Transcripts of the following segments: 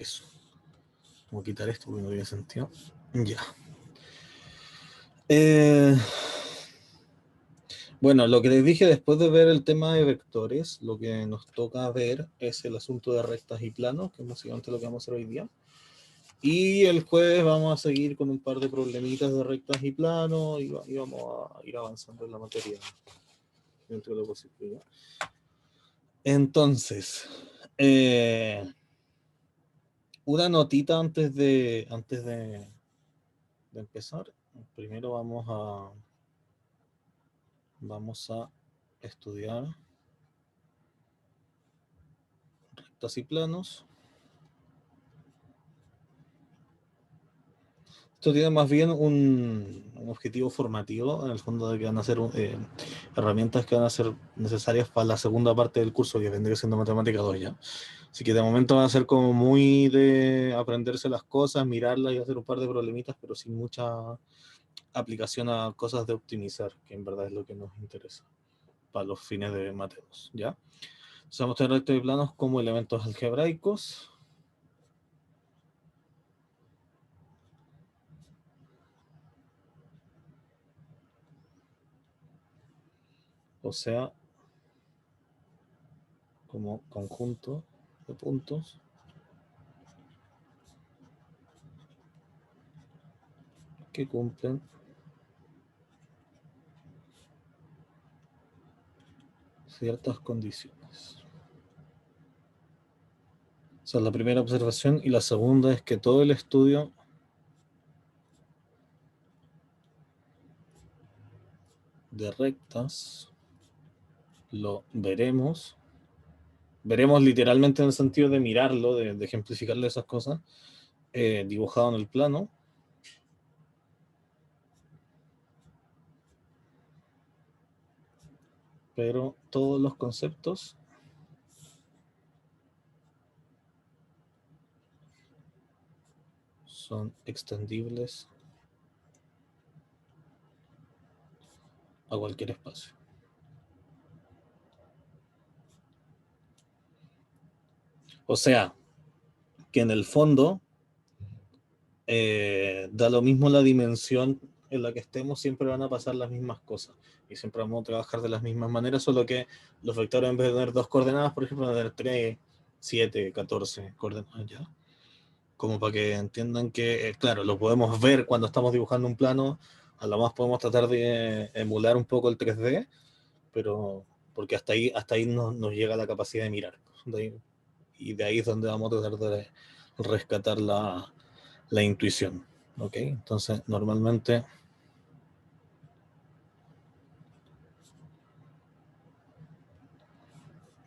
Eso. Voy a quitar esto porque no tiene sentido. Ya. Bueno, lo que les dije después de ver el tema de vectores, lo que nos toca ver es el asunto de rectas y planos, que es básicamente lo que vamos a hacer hoy día. Y el jueves vamos a seguir con un par de problemitas de rectas y planos y vamos a ir avanzando en la materia dentro de lo posible. ¿Ya? Entonces, una notita antes de empezar. Primero vamos a estudiar rectas y planos. Esto tiene más bien un objetivo formativo, en el fondo de que van a ser herramientas que van a ser necesarias para la segunda parte del curso, que vendría siendo Matemática 2 ya. Así que de momento van a ser como muy de aprenderse las cosas, mirarlas y hacer un par de problemitas, pero sin mucha aplicación a cosas de optimizar, que en verdad es lo que nos interesa para los fines de Mate 2, ¿ya? Entonces vamos a tener rectos y planos como elementos algebraicos. O sea, como conjunto de puntos que cumplen ciertas condiciones. Esa es la primera observación. Y la segunda es que todo el estudio de rectas lo veremos literalmente en el sentido de mirarlo, de ejemplificarle esas cosas, dibujado en el plano. Pero todos los conceptos son extendibles a cualquier espacio. O sea, que en el fondo da lo mismo la dimensión en la que estemos, siempre van a pasar las mismas cosas y siempre vamos a trabajar de las mismas maneras, solo que los vectores en vez de tener 2 coordenadas, por ejemplo, van a tener 3, 7, 14 coordenadas ya. Como para que entiendan que, claro, lo podemos ver cuando estamos dibujando un plano, a lo más podemos tratar de emular un poco el 3D, pero porque hasta ahí nos llega la capacidad de mirar. Y de ahí es donde vamos a tratar de rescatar la intuición. ¿Ok? Entonces, normalmente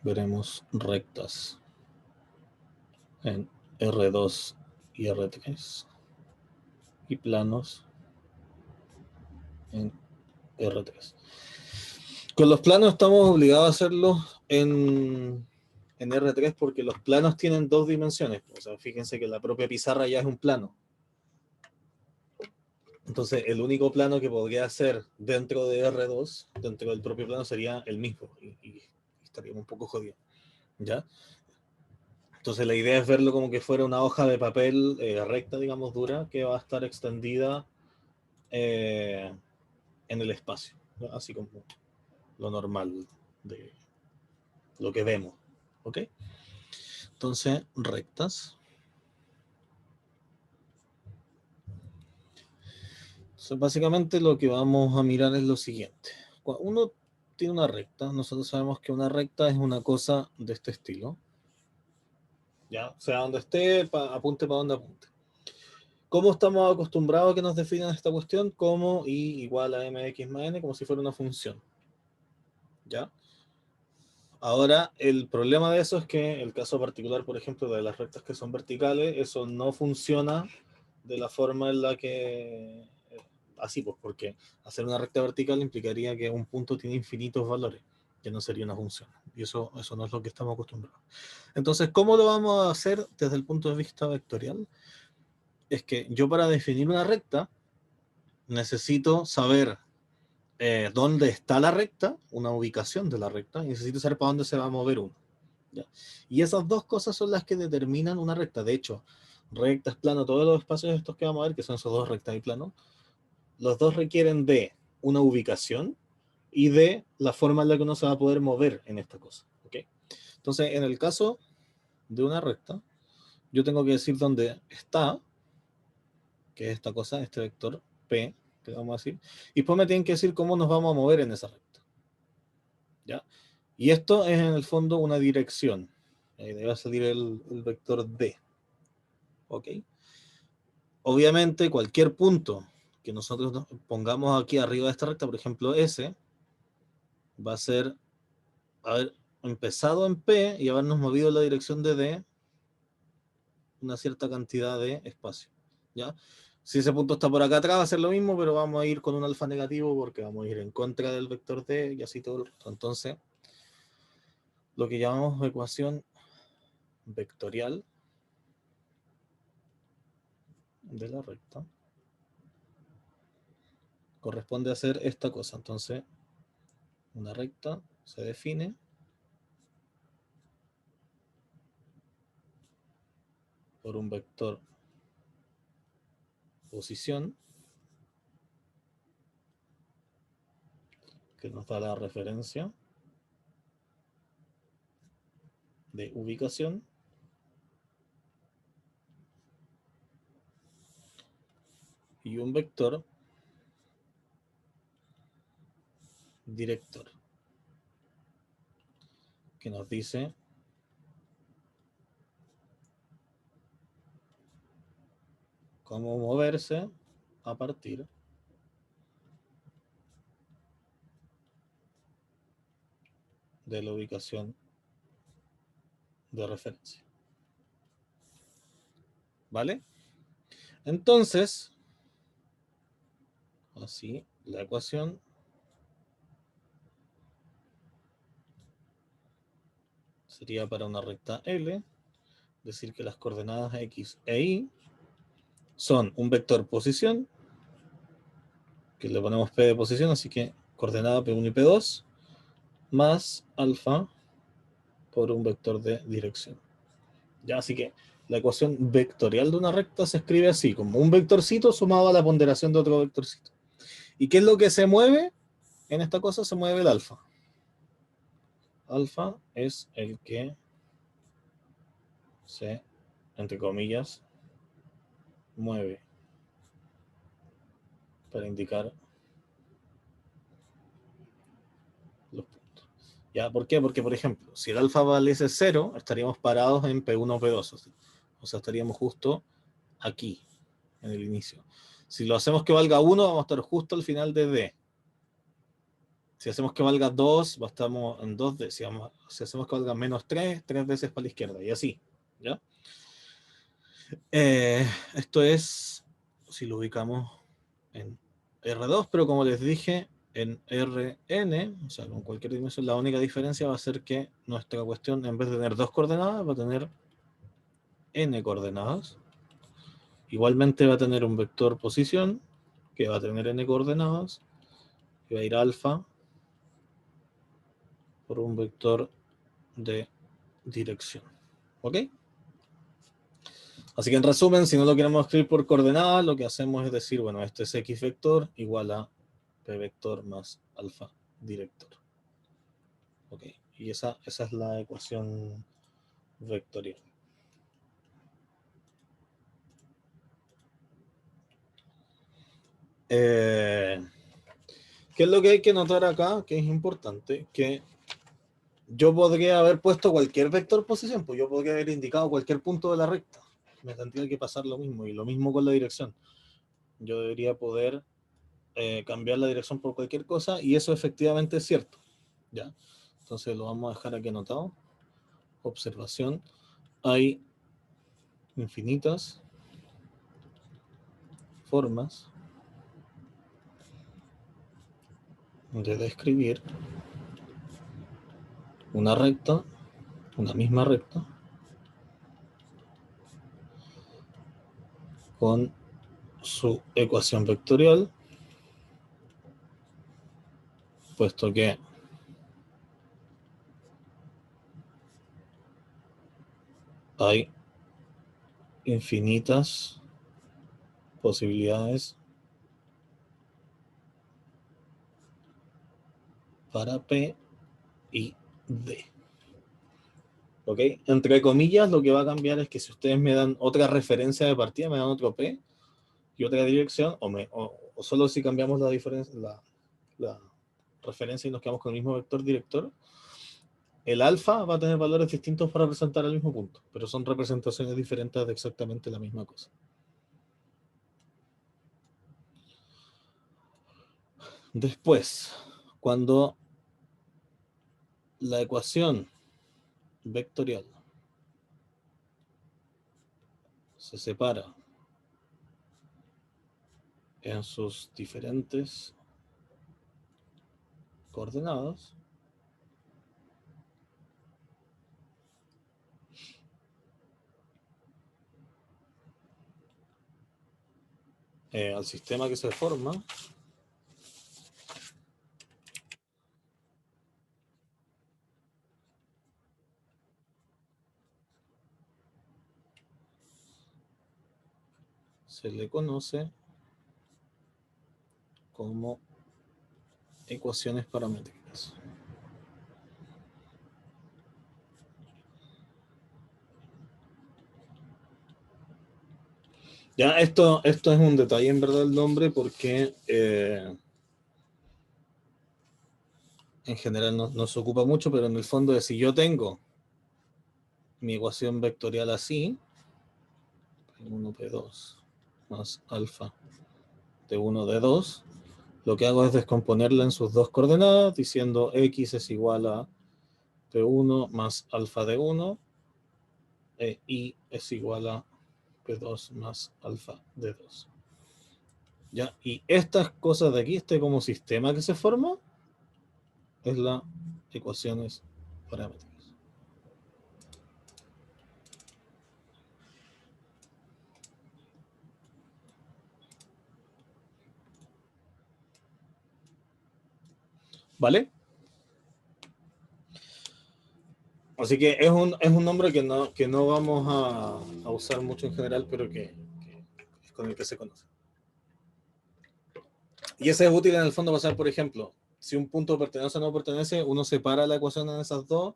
veremos rectas en R2 y R3 y planos en R3. Con los planos estamos obligados a hacerlo en R3 porque los planos tienen 2 dimensiones. O sea, fíjense que la propia pizarra ya es un plano. Entonces, el único plano que podría hacer dentro de R2, dentro del propio plano, sería el mismo. Y estaríamos un poco jodidos. ¿Ya? Entonces, la idea es verlo como que fuera una hoja de papel recta, digamos, dura, que va a estar extendida en el espacio. ¿No? Así como lo normal de lo que vemos. ¿Ok? Entonces, rectas. Entonces, básicamente lo que vamos a mirar es lo siguiente. Cuando uno tiene una recta, nosotros sabemos que una recta es una cosa de este estilo. ¿Ya? O sea, donde esté, apunte para donde apunte. ¿Cómo estamos acostumbrados a que nos definan esta cuestión? Como y igual a mx más n, como si fuera una función. ¿Ya? Ahora, el problema de eso es que el caso particular, por ejemplo, de las rectas que son verticales, eso no funciona de la forma en la que... Así, pues, porque hacer una recta vertical implicaría que un punto tiene infinitos valores, que no sería una función. Y eso no es lo que estamos acostumbrados. Entonces, ¿cómo lo vamos a hacer desde el punto de vista vectorial? Es que yo para definir una recta necesito saber dónde está la recta, una ubicación de la recta, y necesito saber para dónde se va a mover uno. ¿ya? Y esas dos cosas son las que determinan una recta. De hecho, rectas, plano, todos los espacios estos que vamos a ver, que son esos dos, recta y plano, los dos requieren de una ubicación y de la forma en la que uno se va a poder mover en esta cosa. ¿Okay? Entonces, en el caso de una recta, yo tengo que decir dónde está, que es esta cosa, este vector P, que vamos a decir, y después me tienen que decir cómo nos vamos a mover en esa recta. ¿Ya? Y esto es en el fondo una dirección. Ahí debe salir el vector D. ¿Ok? Obviamente, cualquier punto que nosotros pongamos aquí arriba de esta recta, por ejemplo, S, va a ser haber empezado en P y habernos movido en la dirección de D una cierta cantidad de espacio. ¿Ya? Si ese punto está por acá atrás va a ser lo mismo, pero vamos a ir con un alfa negativo porque vamos a ir en contra del vector D y así todo el resto. Entonces, lo que llamamos ecuación vectorial de la recta corresponde a hacer esta cosa. Entonces, una recta se define por un vector posición que nos da la referencia de ubicación y un vector director que nos dice cómo moverse a partir de la ubicación de referencia. ¿Vale? Entonces, así, la ecuación sería para una recta L, decir que las coordenadas X e Y son un vector posición, que le ponemos P de posición, así que coordenada P1 y P2, más alfa por un vector de dirección. Ya, así que la ecuación vectorial de una recta se escribe así, como un vectorcito sumado a la ponderación de otro vectorcito. ¿Y qué es lo que se mueve? En esta cosa se mueve el alfa. Alfa es el que se, entre comillas, mueve para indicar los puntos. ¿Ya? ¿Por qué? Porque, por ejemplo, si el alfa valiese 0, estaríamos parados en P1 o P2. O sea, estaríamos justo aquí, en el inicio. Si lo hacemos que valga 1, vamos a estar justo al final de D. Si hacemos que valga 2, estamos en 2D. Si hacemos que valga menos 3, 3 veces para la izquierda. Y así. ¿Ya? Esto es, si lo ubicamos en R2, pero como les dije, en Rn, o sea, con cualquier dimensión, la única diferencia va a ser que nuestra cuestión, en vez de tener 2 coordenadas, va a tener n coordenadas. Igualmente va a tener un vector posición, que va a tener n coordenadas, y va a ir alfa por un vector de dirección. ¿Ok? Así que en resumen, si no lo queremos escribir por coordenadas, lo que hacemos es decir, bueno, este es x vector igual a p vector más alfa director. Ok, y esa es la ecuación vectorial. ¿Qué es lo que hay que notar acá? Que es importante, que yo podría haber puesto cualquier vector posición, pues yo podría haber indicado cualquier punto de la recta. Me tendría que pasar lo mismo, y lo mismo con la dirección. Yo debería poder cambiar la dirección por cualquier cosa, y eso efectivamente es cierto. ¿Ya? Entonces lo vamos a dejar aquí anotado. Observación. Hay infinitas formas de describir una recta, una misma recta, con su ecuación vectorial, puesto que hay infinitas posibilidades para P y D. ¿Ok? Entre comillas, lo que va a cambiar es que si ustedes me dan otra referencia de partida, me dan otro P y otra dirección, o solo si cambiamos la diferencia, la referencia y nos quedamos con el mismo vector director, el alfa va a tener valores distintos para representar el mismo punto, pero son representaciones diferentes de exactamente la misma cosa. Después, cuando la ecuación vectorial se separa en sus diferentes coordenadas, al sistema que se forma se le conoce como ecuaciones paramétricas. Ya, esto es un detalle en verdad el nombre porque en general no se ocupa mucho, pero en el fondo es si yo tengo mi ecuación vectorial así, P1, P2 más alfa T1, D2, lo que hago es descomponerla en sus dos coordenadas, diciendo X es igual a P1 más alfa D1, e Y es igual a P2 más alfa D2. ¿Ya? Y estas cosas de aquí, este como sistema que se forma, es la ecuaciones paramétricas. ¿Vale? Así que es un nombre que no vamos a usar mucho en general, pero que es con el que se conoce. Y ese es útil en el fondo para saber, por ejemplo, si un punto pertenece o no pertenece, uno separa la ecuación en esas dos,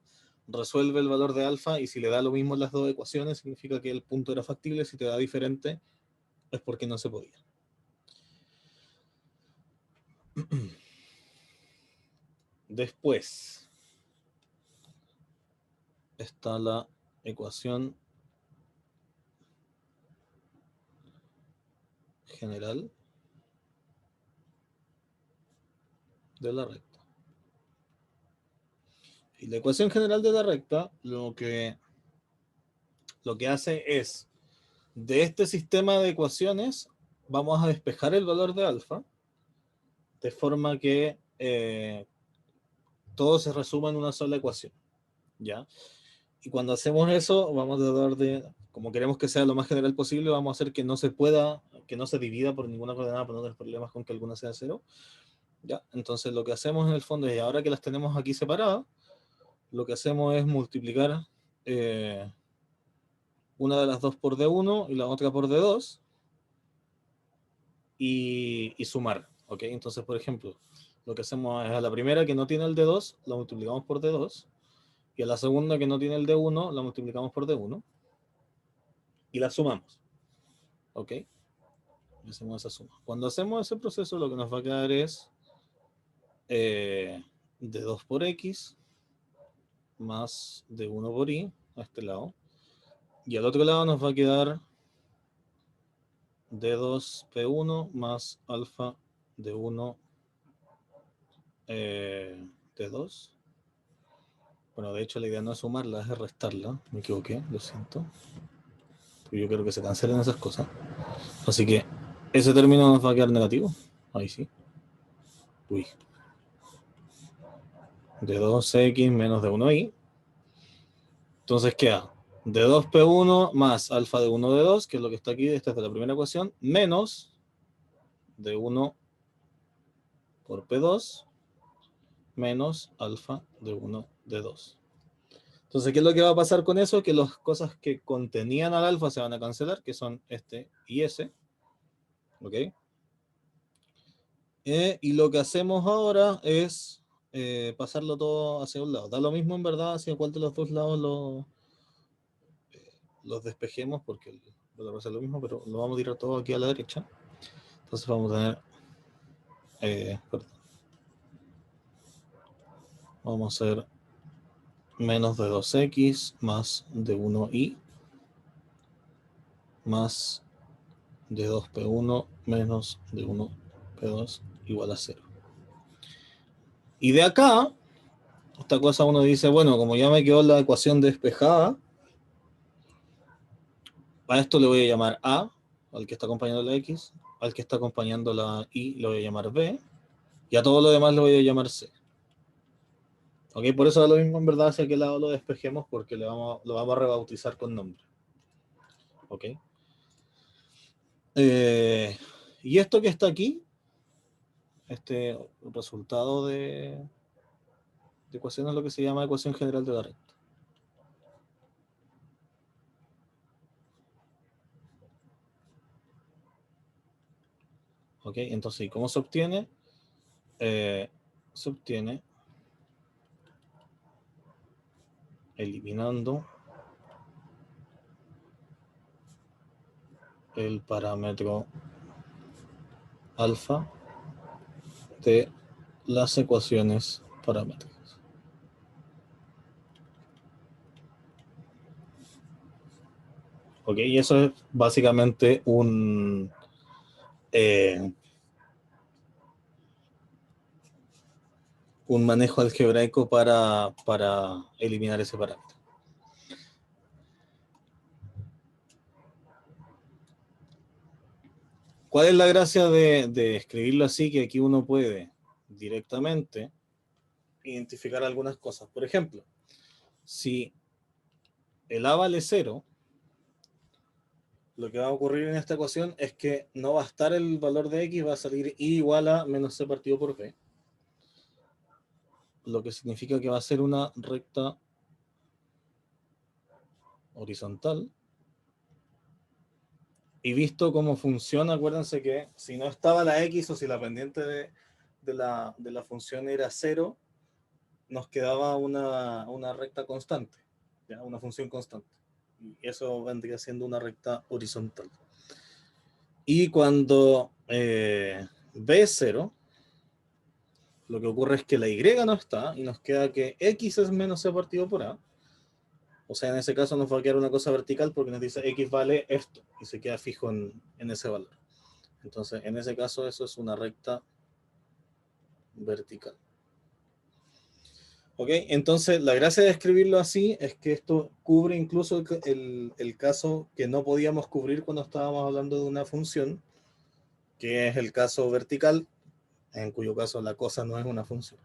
resuelve el valor de alfa y si le da lo mismo en las dos ecuaciones, significa que el punto era factible. Si te da diferente, es porque no se podía. Después está la ecuación general de la recta. Y la ecuación general de la recta lo que hace es, de este sistema de ecuaciones, vamos a despejar el valor de alfa, de forma que todo se resuma en una sola ecuación, ¿ya? Y cuando hacemos eso, vamos a dar como queremos que sea lo más general posible, vamos a hacer que no se pueda, que no se divida por ninguna coordenada para no tener problemas con que alguna sea cero, ¿ya? Entonces lo que hacemos en el fondo es, ahora que las tenemos aquí separadas, lo que hacemos es multiplicar una de las dos por D1 y la otra por D2 y sumar, ¿ok? Entonces, por ejemplo, lo que hacemos es a la primera que no tiene el D2, la multiplicamos por D2, y a la segunda que no tiene el D1, la multiplicamos por D1, y la sumamos, ¿ok? Y hacemos esa suma. Cuando hacemos ese proceso, lo que nos va a quedar es D2 por X más D1 por Y, a este lado, y al otro lado nos va a quedar D2P1 más alfa D1 D2. Bueno, de hecho la idea no es sumarla, es restarla. Me equivoqué, lo siento. Pero yo quiero que se cancelen esas cosas. Así que ese término nos va a quedar negativo. Ahí sí. Uy. De 2x menos de 1y. Entonces queda de 2p1 más alfa de 1 de 2, que es lo que está aquí, esta es de la primera ecuación, menos de 1 por p2 menos alfa de 1 de 2. Entonces, ¿qué es lo que va a pasar con eso? Que las cosas que contenían al alfa se van a cancelar, que son este y ese. ¿Ok? Y lo que hacemos ahora es pasarlo todo hacia un lado. Da lo mismo en verdad hacia cuál de los dos lados los despejemos, porque va a ser lo mismo, pero lo vamos a tirar todo aquí a la derecha. Entonces vamos a tener, perdón, vamos a hacer menos de 2x más de 1y más de 2p1 menos de 1p2 igual a 0. Y de acá, esta cosa uno dice, bueno, como ya me quedó la ecuación despejada, a esto le voy a llamar A, al que está acompañando la X, al que está acompañando la Y le voy a llamar B, y a todo lo demás le voy a llamar C. ¿Ok? Por eso es lo mismo en verdad hacia qué lado lo despejemos, porque lo vamos a rebautizar con nombre. ¿Ok? Y esto que está aquí, este resultado de ecuación es lo que se llama ecuación general de la recta. ¿Ok? Entonces, ¿cómo se obtiene? Se obtiene eliminando el parámetro alfa de las ecuaciones paramétricas. ¿Ok? Y eso es básicamente un manejo algebraico para eliminar ese parámetro. ¿Cuál es la gracia de escribirlo así? Que aquí uno puede directamente identificar algunas cosas. Por ejemplo, si el A vale 0, lo que va a ocurrir en esta ecuación es que no va a estar el valor de X, va a salir Y igual a menos C partido por B. Lo que significa que va a ser una recta horizontal. Y visto cómo funciona, acuérdense que si no estaba la X o si la pendiente de la función era 0, nos quedaba una recta constante, ¿ya? Una función constante. Y eso vendría siendo una recta horizontal. Y cuando B es 0, lo que ocurre es que la Y no está y nos queda que X es menos C partido por A. O sea, en ese caso nos va a quedar una cosa vertical porque nos dice X vale esto y se queda fijo en ese valor. Entonces, en ese caso, eso es una recta vertical. ¿Ok? Entonces, la gracia de escribirlo así es que esto cubre incluso el caso que no podíamos cubrir cuando estábamos hablando de una función, que es el caso vertical, en cuyo caso la cosa no es una función.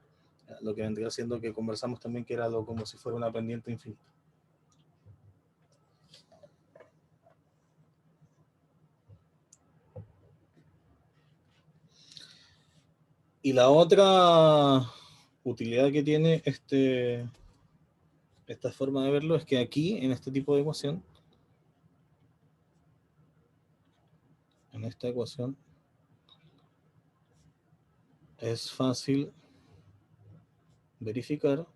Lo que vendría siendo que conversamos también que era algo como si fuera una pendiente infinita. Y la otra utilidad que tiene esta forma de verlo es que aquí, en este tipo de ecuación, en esta ecuación, es fácil verificar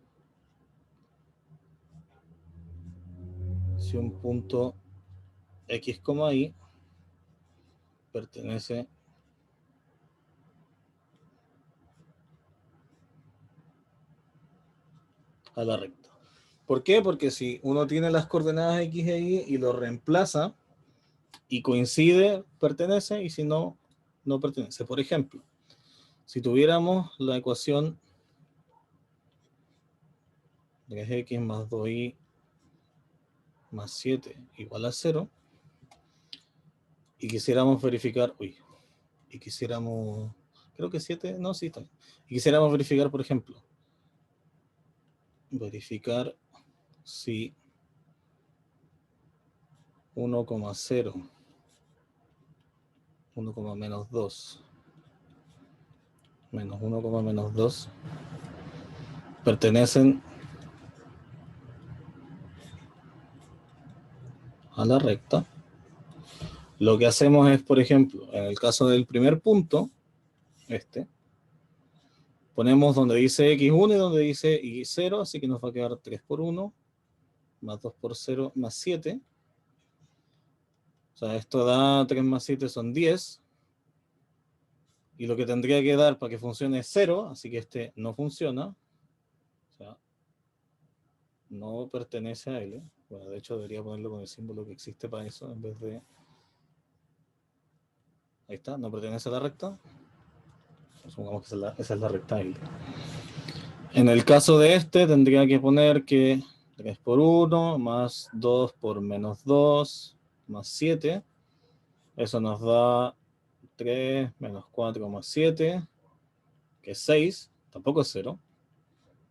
si un punto X, Y pertenece a la recta. ¿Por qué? Porque si uno tiene las coordenadas X e Y y lo reemplaza y coincide, pertenece, y si no, no pertenece. Por ejemplo, si tuviéramos la ecuación 3x más 2y más 7 igual a 0, y quisiéramos verificar, y quisiéramos, creo que 7, no, sí está bien. Y quisiéramos verificar, por ejemplo, verificar si 1,0, 1, menos 2, menos 1, menos 2, pertenecen a la recta, lo que hacemos es, por ejemplo, en el caso del primer punto, ponemos donde dice x1 y donde dice y0, así que nos va a quedar 3 por 1, más 2 por 0, más 7. O sea, esto da 3 más 7 son 10. Y lo que tendría que dar para que funcione es 0, así que este no funciona. O sea, no pertenece a L. Bueno, de hecho debería ponerlo con el símbolo que existe para eso, en vez de... Ahí está, no pertenece a la recta. Supongamos que esa es la recta L. En el caso de este, tendría que poner que 3 por 1, más 2 por menos 2, más 7. Eso nos da 3 menos 4 más 7, que es 6. Tampoco es 0.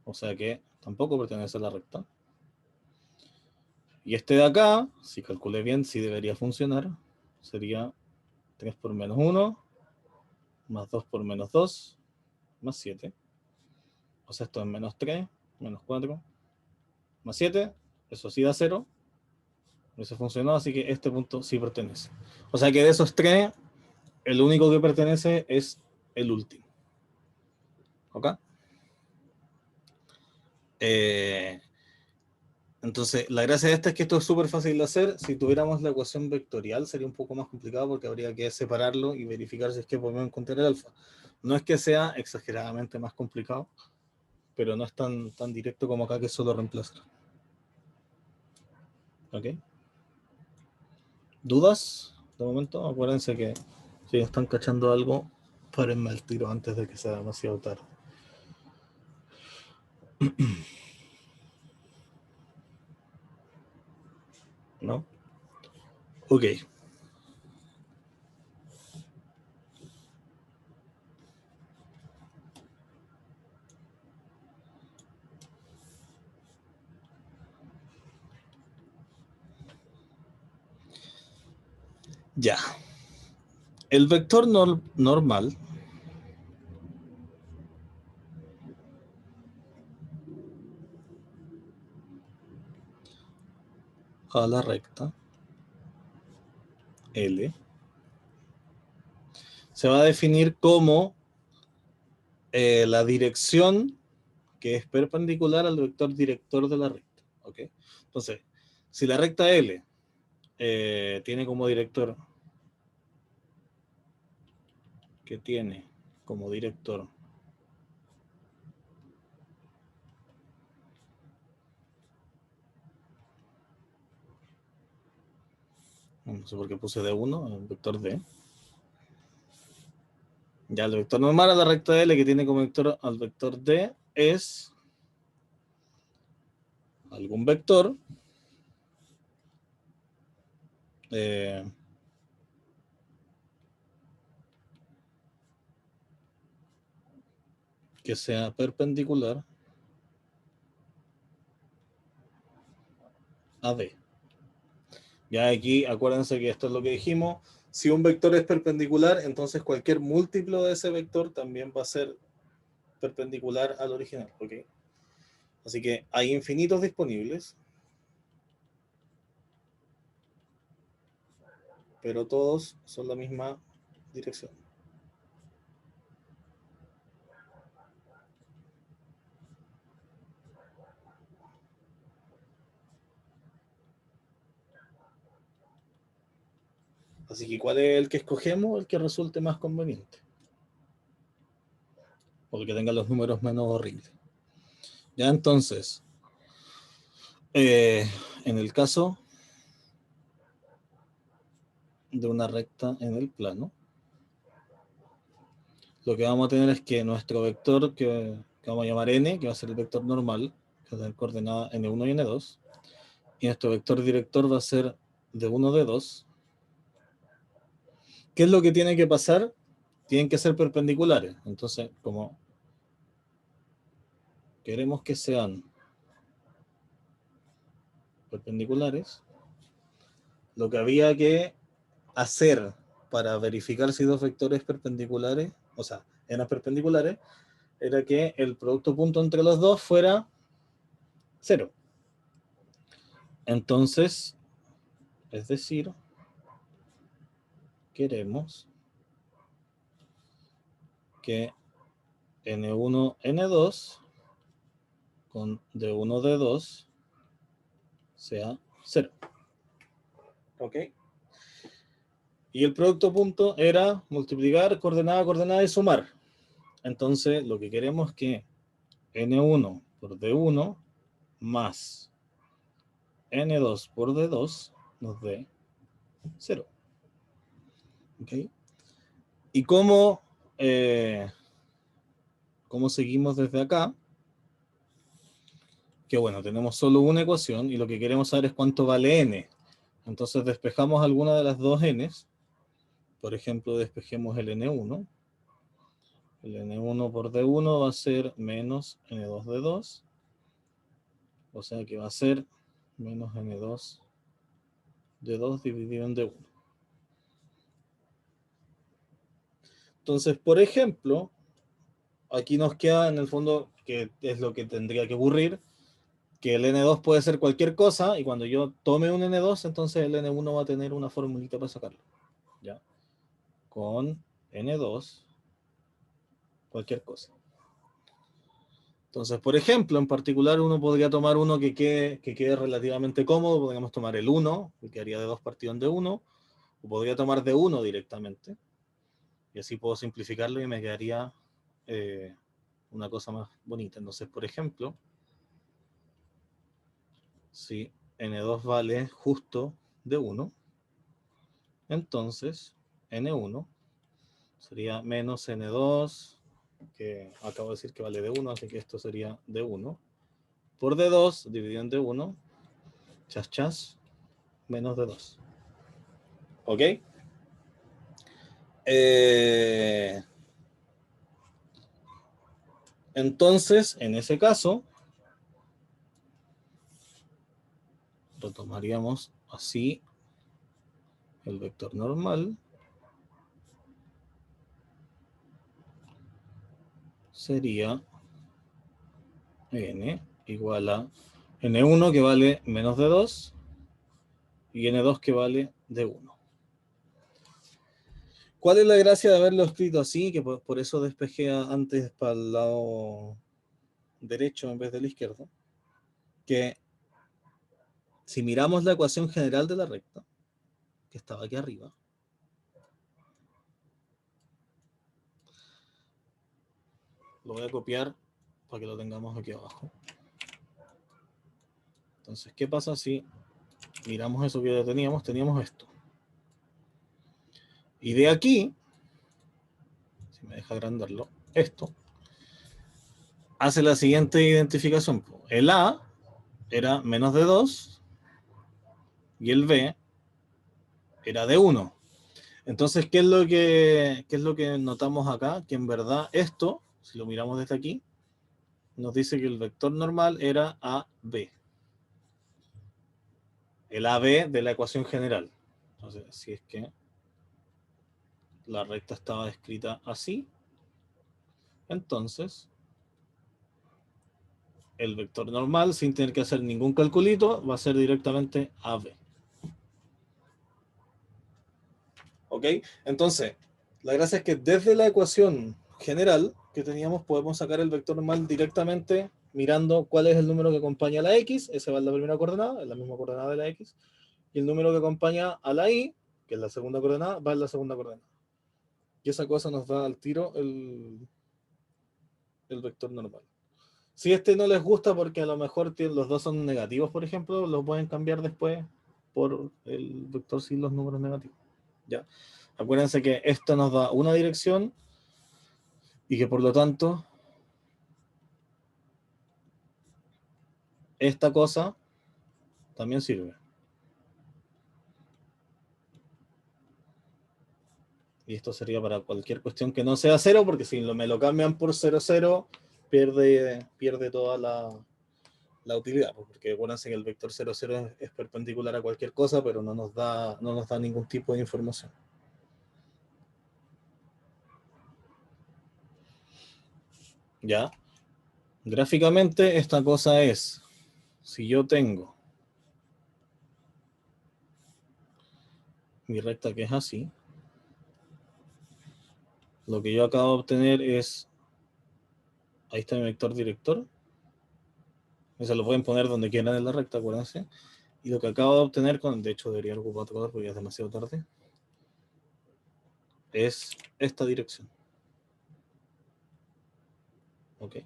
O sea que tampoco pertenece a la recta. Y este de acá, si calculé bien, sí debería funcionar. Sería 3 por menos 1, más 2 por menos 2, más 7. O sea, esto es menos 3, menos 4, más 7. Eso sí da 0. Eso funcionó, así que este punto sí pertenece. O sea que de esos tres, el único que pertenece es el último. ¿Ok? Entonces, la gracia de esta es que esto es súper fácil de hacer. Si tuviéramos la ecuación vectorial sería un poco más complicado porque habría que separarlo y verificar si es que podemos encontrar el alfa. No es que sea exageradamente más complicado, pero no es tan directo como acá, que es solo reemplazar. ¿Ok? ¿Dudas? De momento, acuérdense que si están cachando algo, párenme al tiro antes de que sea demasiado tarde. ¿No? Ok. Ya. El vector normal a la recta L se va a definir como la dirección que es perpendicular al vector director de la recta. ¿Ok? Entonces, si la recta L tiene como director no sé por qué puse D1, el vector D. Ya el vector normal a la recta L que tiene como vector al vector D es algún vector que sea perpendicular a D. Ya aquí acuérdense que esto es lo que dijimos. Si un vector es perpendicular, entonces cualquier múltiplo de ese vector también va a ser perpendicular al original. ¿Ok? Así que hay infinitos disponibles, pero todos son la misma dirección. Así que ¿cuál es el que escogemos? El que resulte más conveniente. O el que tenga los números menos horribles. Ya entonces, en el caso de una recta en el plano, lo que vamos a tener es que nuestro vector, que vamos a llamar n, que va a ser el vector normal, que va a tener coordenada n1 y n2, y nuestro vector director va a ser d1, d2. ¿Qué es lo que tiene que pasar? Tienen que ser perpendiculares. Entonces, como queremos que sean perpendiculares, lo que había que hacer para verificar si dos vectores perpendiculares, o sea, eran perpendiculares, era que el producto punto entre los dos fuera 0. Entonces, Es decir, queremos que N1, N2 con D1, D2 sea 0. ¿Ok? Y el producto punto era multiplicar coordenada, coordenada y sumar. Entonces, lo que queremos es que N1 por D1 más N2 por D2 nos dé 0. ¿Ok? ¿Y cómo seguimos desde acá? Que bueno, tenemos solo una ecuación y lo que queremos saber es cuánto vale n. Entonces despejamos alguna de las dos n's. Por ejemplo, despejemos el n1. El n1 por d1 va a ser menos n2 d2. O sea que va a ser menos n2 d2 dividido en d1. Entonces, por ejemplo, aquí nos queda en el fondo, que es lo que tendría que ocurrir, que el N2 puede ser cualquier cosa, y cuando yo tome un N2, entonces el N1 va a tener una formulita para sacarlo. ¿Ya? Con N2, cualquier cosa. Entonces, por ejemplo, en particular uno podría tomar uno que quede relativamente cómodo, podríamos tomar el 1, que quedaría de 2 partido en D1, o podría tomar D1 directamente, y así puedo simplificarlo y me quedaría una cosa más bonita. Entonces, por ejemplo, si N2 vale justo D1, entonces N1 sería menos N2, que acabo de decir que vale D1, así que esto sería D1, por D2 dividido en D1, chas chas, menos D2. ¿Ok? Entonces, en ese caso, retomaríamos así el vector normal. Sería n igual a n1 que vale menos d2 y n2 que vale d1. ¿Cuál es la gracia de haberlo escrito así? Que por eso despejé antes para el lado derecho en vez del izquierdo. Que si miramos la ecuación general de la recta, que estaba aquí arriba, lo voy a copiar para que lo tengamos aquí abajo. Entonces, ¿qué pasa si miramos eso que ya teníamos? Teníamos esto. Y de aquí, si me deja agrandarlo, esto, hace la siguiente identificación. El A era menos de 2 y el B era de 1. Entonces, ¿qué es lo que notamos acá? Que en verdad esto, si lo miramos desde aquí, nos dice que el vector normal era AB. El AB de la ecuación general. Entonces, si es que la recta estaba escrita así, entonces el vector normal, sin tener que hacer ningún calculito, va a ser directamente AB. ¿Ok? Entonces, la gracia es que desde la ecuación general que teníamos podemos sacar el vector normal directamente mirando cuál es el número que acompaña a la X, ese va en la primera coordenada, es la misma coordenada de la X, y el número que acompaña a la Y, que es la segunda coordenada, va en la segunda coordenada. Y esa cosa nos da al tiro el vector normal. Si este no les gusta porque a lo mejor los dos son negativos, por ejemplo, lo pueden cambiar después por el vector sin los números negativos. ¿Ya? Acuérdense que esto nos da una dirección y que por lo tanto esta cosa también sirve. Y esto sería para cualquier cuestión que no sea 0, porque si me lo cambian por 0, 0, pierde toda la utilidad, porque acuérdense que el vector 0, 0 es perpendicular a cualquier cosa, pero no nos da ningún tipo de información. ¿Ya? Gráficamente esta cosa es, si yo tengo mi recta que es así, lo que yo acabo de obtener es, ahí está mi vector director, se lo pueden poner donde quieran en la recta, acuérdense, y lo que acabo de obtener, de hecho debería ocupar otro color porque ya es demasiado tarde, es esta dirección. Ok.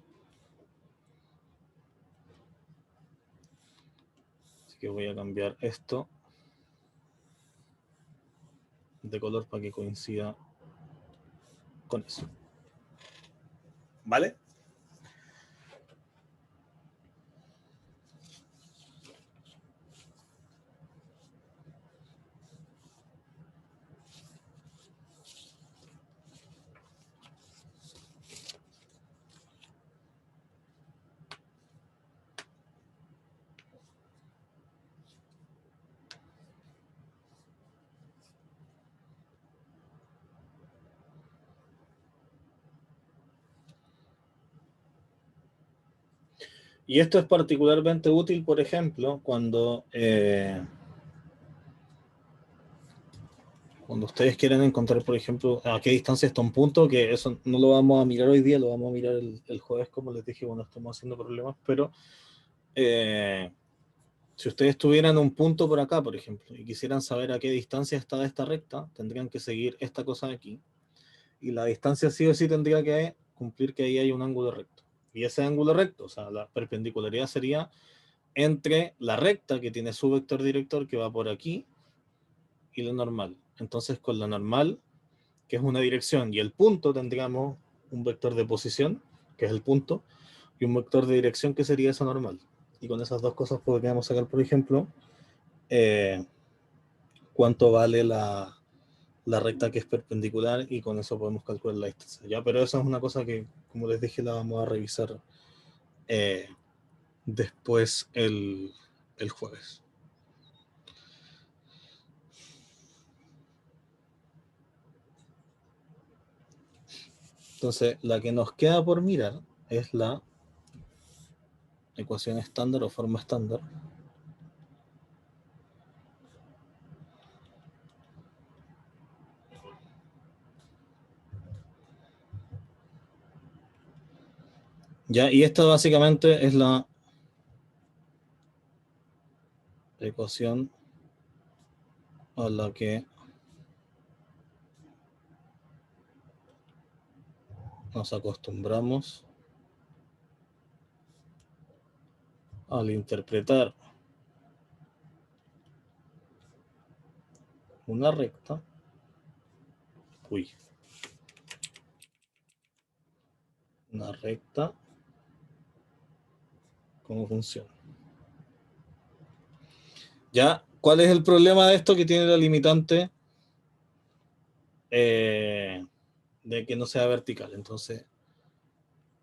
Así que voy a cambiar esto de color para que coincida con eso. ¿Vale? Y esto es particularmente útil, por ejemplo, cuando ustedes quieren encontrar, por ejemplo, a qué distancia está un punto, que eso no lo vamos a mirar hoy día, lo vamos a mirar el jueves, como les dije, cuando estamos haciendo problemas, pero si ustedes tuvieran un punto por acá, por ejemplo, y quisieran saber a qué distancia está esta recta, tendrían que seguir esta cosa de aquí, y la distancia sí o sí tendría que cumplir que ahí hay un ángulo recto. Y ese ángulo recto, o sea, la perpendicularidad sería entre la recta que tiene su vector director que va por aquí y la normal. Entonces con la normal, que es una dirección, y el punto tendríamos un vector de posición, que es el punto, y un vector de dirección que sería esa normal. Y con esas dos cosas podríamos sacar, por ejemplo, cuánto vale la recta que es perpendicular, y con eso podemos calcular la distancia. ¿Ya? Pero eso es una cosa que, como les dije, la vamos a revisar después el jueves. Entonces, la que nos queda por mirar es la ecuación estándar o forma estándar. Ya, y esta básicamente es la ecuación a la que nos acostumbramos al interpretar una recta, una recta como función. Ya, ¿cuál es el problema de esto? Que tiene la limitante de que no sea vertical. Entonces,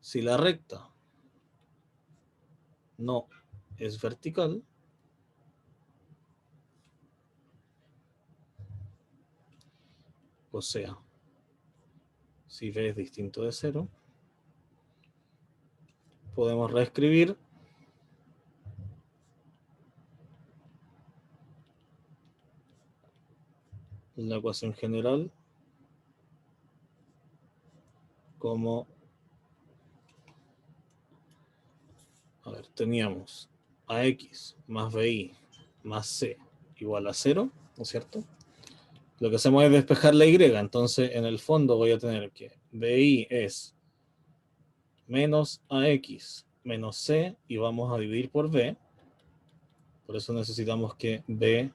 si la recta no es vertical, o sea, si v es distinto de 0, podemos reescribir la ecuación general como, a ver, teníamos ax más bi más c igual a 0, ¿no es cierto? Lo que hacemos es despejar la y, entonces en el fondo voy a tener que bi es menos ax menos c, y vamos a dividir por b, por eso necesitamos que b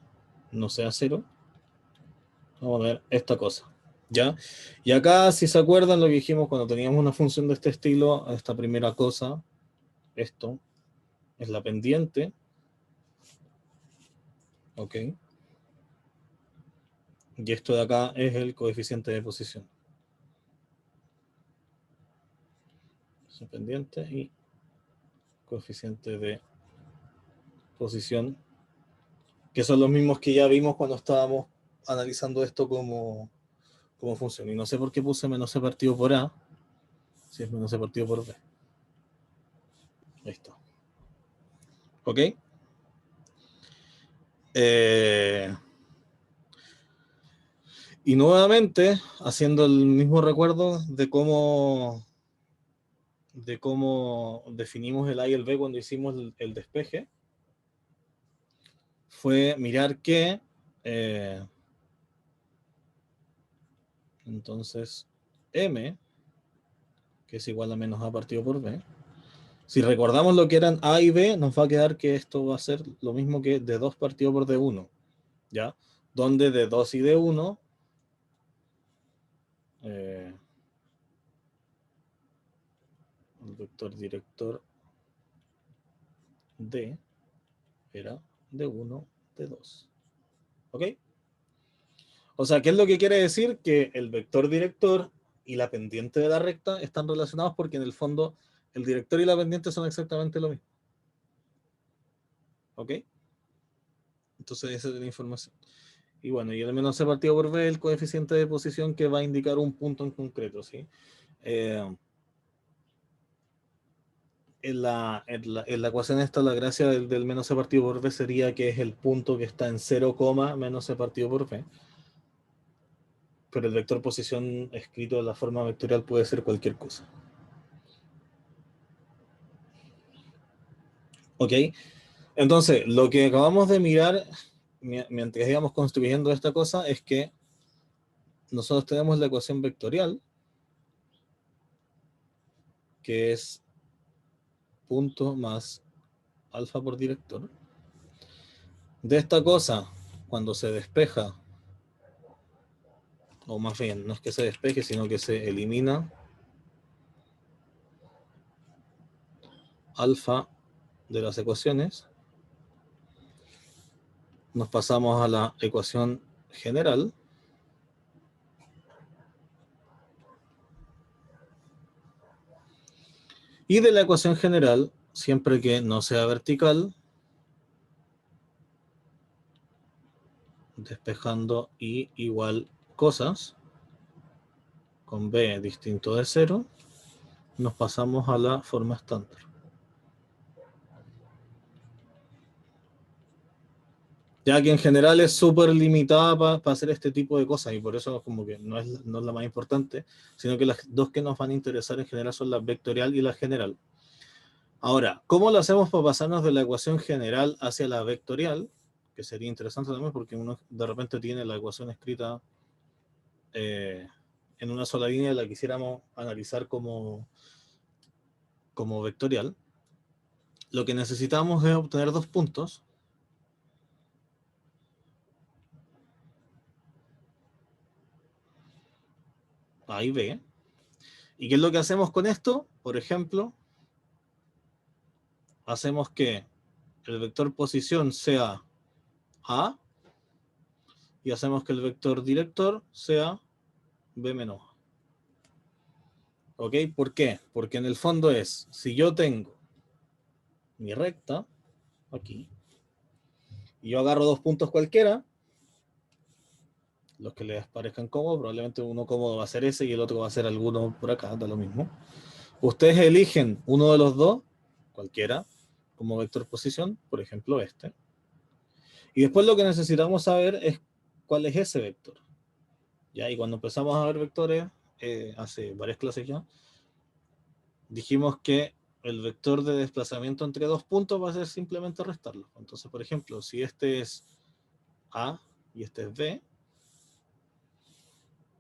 no sea 0. Vamos a ver esta cosa, ¿ya? Y acá, si se acuerdan lo que dijimos cuando teníamos una función de este estilo, esta primera cosa, esto, es la pendiente, ¿ok? Y esto de acá es el coeficiente de posición. Es pendiente y coeficiente de posición, que son los mismos que ya vimos cuando estábamos analizando esto como función. Y no sé por qué puse menos c partido por a, si es menos c partido por b. Ahí está. ¿Ok? Y nuevamente, haciendo el mismo recuerdo de cómo definimos el A y el B cuando hicimos el despeje, fue mirar que entonces M, que es igual a menos A partido por B, si recordamos lo que eran A y B, nos va a quedar que esto va a ser lo mismo que D2 partido por D1, ¿ya? Donde D2 y D1 el vector director D era D1, D2. ¿Ok? O sea, ¿qué es lo que quiere decir? Que el vector director y la pendiente de la recta están relacionados porque en el fondo el director y la pendiente son exactamente lo mismo. ¿Ok? Entonces esa es la información. Y bueno, y el menos C partido por B es el coeficiente de posición que va a indicar un punto en concreto, ¿sí? En la ecuación esta, la gracia del menos C partido por B sería que es el punto que está en 0, menos C partido por B. Pero el vector posición escrito de la forma vectorial puede ser cualquier cosa. ¿Ok? Entonces, lo que acabamos de mirar mientras íbamos construyendo esta cosa es que nosotros tenemos la ecuación vectorial, que es punto más alfa por director. De esta cosa, cuando se despeja, o más bien, no es que se despeje, sino que se elimina alfa de las ecuaciones, nos pasamos a la ecuación general. Y de la ecuación general, siempre que no sea vertical, despejando y igual cosas, con b distinto de 0, nos pasamos a la forma estándar. Ya que en general es súper limitada para hacer este tipo de cosas y por eso como que no es la más importante, sino que las dos que nos van a interesar en general son la vectorial y la general. Ahora, ¿cómo lo hacemos para pasarnos de la ecuación general hacia la vectorial? Que sería interesante también porque uno de repente tiene la ecuación escrita en una sola línea y la quisiéramos analizar como vectorial. Lo que necesitamos es obtener dos puntos. A y B. ¿Y qué es lo que hacemos con esto? Por ejemplo, hacemos que el vector posición sea A y hacemos que el vector director sea B menos A. ¿Ok? ¿Por qué? Porque en el fondo es, si yo tengo mi recta aquí y yo agarro dos puntos cualquiera, los que les parezcan cómodos, probablemente uno cómodo va a ser ese y el otro va a ser alguno por acá, da lo mismo. Ustedes eligen uno de los dos, cualquiera, como vector posición, por ejemplo este. Y después lo que necesitamos saber es cuál es ese vector. ¿Ya? Y cuando empezamos a ver vectores, hace varias clases ya, dijimos que el vector de desplazamiento entre dos puntos va a ser simplemente restarlo. Entonces, por ejemplo, si este es A y este es B,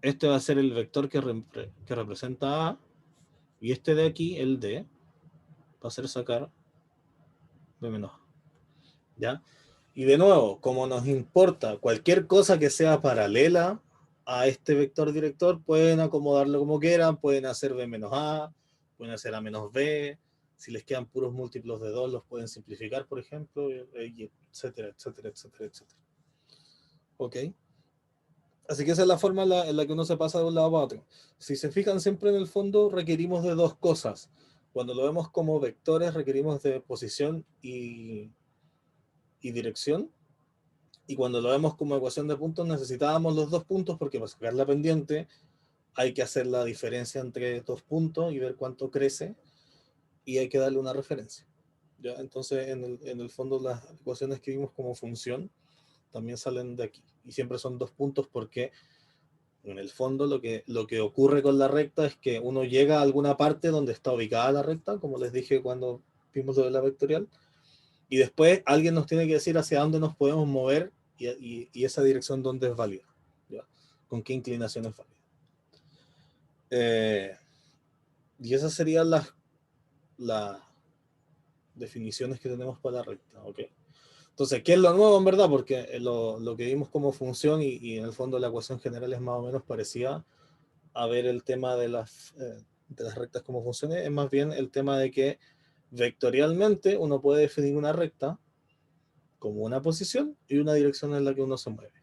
este va a ser el vector que representa A, y este de aquí, el D, va a ser sacar B menos A. ¿Ya? Y de nuevo, como nos importa cualquier cosa que sea paralela a este vector director, pueden acomodarlo como quieran, pueden hacer B menos A, pueden hacer A menos B, si les quedan puros múltiplos de 2 los pueden simplificar, por ejemplo, etcétera, etcétera, etcétera, etcétera. ¿Ok? Así que esa es la forma en la que uno se pasa de un lado a otro. Si se fijan, siempre en el fondo requerimos de dos cosas. Cuando lo vemos como vectores, requerimos de posición y dirección. Y cuando lo vemos como ecuación de puntos, necesitábamos los dos puntos porque para sacar la pendiente hay que hacer la diferencia entre dos puntos y ver cuánto crece y hay que darle una referencia. ¿Ya? Entonces, en el fondo, las ecuaciones que vimos como función también salen de aquí. Y siempre son dos puntos porque En el fondo lo que ocurre con la recta es que uno llega a alguna parte donde está ubicada la recta, como les dije cuando vimos lo de la vectorial, y después alguien nos tiene que decir hacia dónde nos podemos mover y esa dirección dónde es válida, ¿ya? Con qué inclinación es válida. Y esas serían las definiciones que tenemos para la recta, ¿ok? Entonces, ¿qué es lo nuevo en verdad? Porque lo que vimos como función y en el fondo la ecuación general es más o menos parecida a ver el tema de las rectas como funciones, es más bien el tema de que vectorialmente uno puede definir una recta como una posición y una dirección en la que uno se mueve.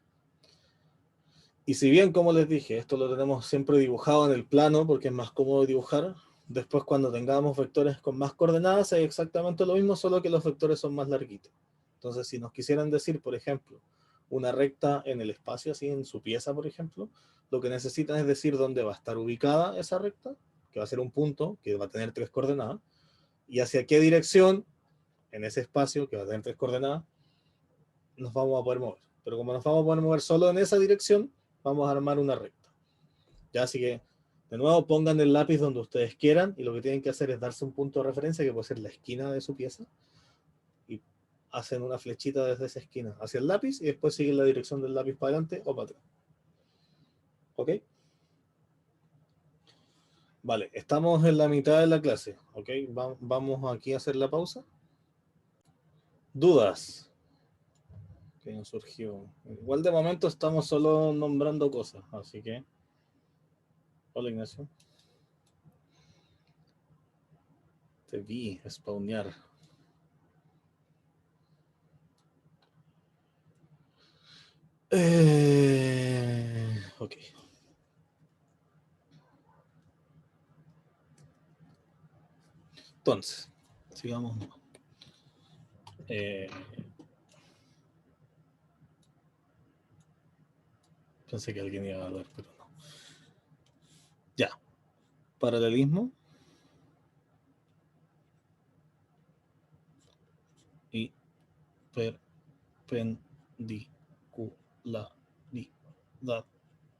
Y si bien, como les dije, esto lo tenemos siempre dibujado en el plano porque es más cómodo dibujar, después cuando tengamos vectores con más coordenadas es exactamente lo mismo, solo que los vectores son más larguitos. Entonces, si nos quisieran decir, por ejemplo, una recta en el espacio, así en su pieza, por ejemplo, lo que necesitan es decir dónde va a estar ubicada esa recta, que va a ser un punto que va a tener 3 coordenadas, y hacia qué dirección en ese espacio que va a tener 3 coordenadas nos vamos a poder mover. Pero como nos vamos a poder mover solo en esa dirección, vamos a armar una recta. Ya, así que, de nuevo, pongan el lápiz donde ustedes quieran y lo que tienen que hacer es darse un punto de referencia que puede ser la esquina de su pieza y hacen una flechita desde esa esquina hacia el lápiz y después siguen la dirección del lápiz para adelante o para atrás. ¿Ok? Vale, estamos en la mitad de la clase. ¿Ok? Vamos aquí a hacer la pausa. ¿Dudas que nos surgió? Igual de momento estamos solo nombrando cosas, así que... Hola, Ignacio. Te vi spawnear. Ok. Entonces, sigamos. Pensé que alguien iba a hablar, pero no. Ya. Paralelismo. Y perpendicularidad.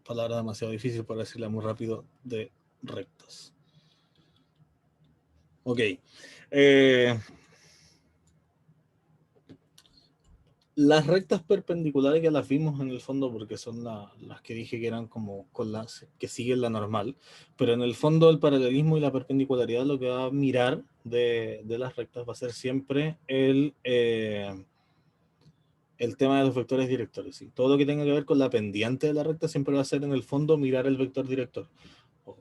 Palabra demasiado difícil para decirla muy rápido de rectas. Ok. Las rectas perpendiculares ya las vimos en el fondo porque son las que dije que eran como con las que siguen la normal, pero en el fondo el paralelismo y la perpendicularidad lo que va a mirar de las rectas va a ser siempre el tema de los vectores directores. ¿Sí? Todo lo que tenga que ver con la pendiente de la recta siempre va a ser en el fondo mirar el vector director o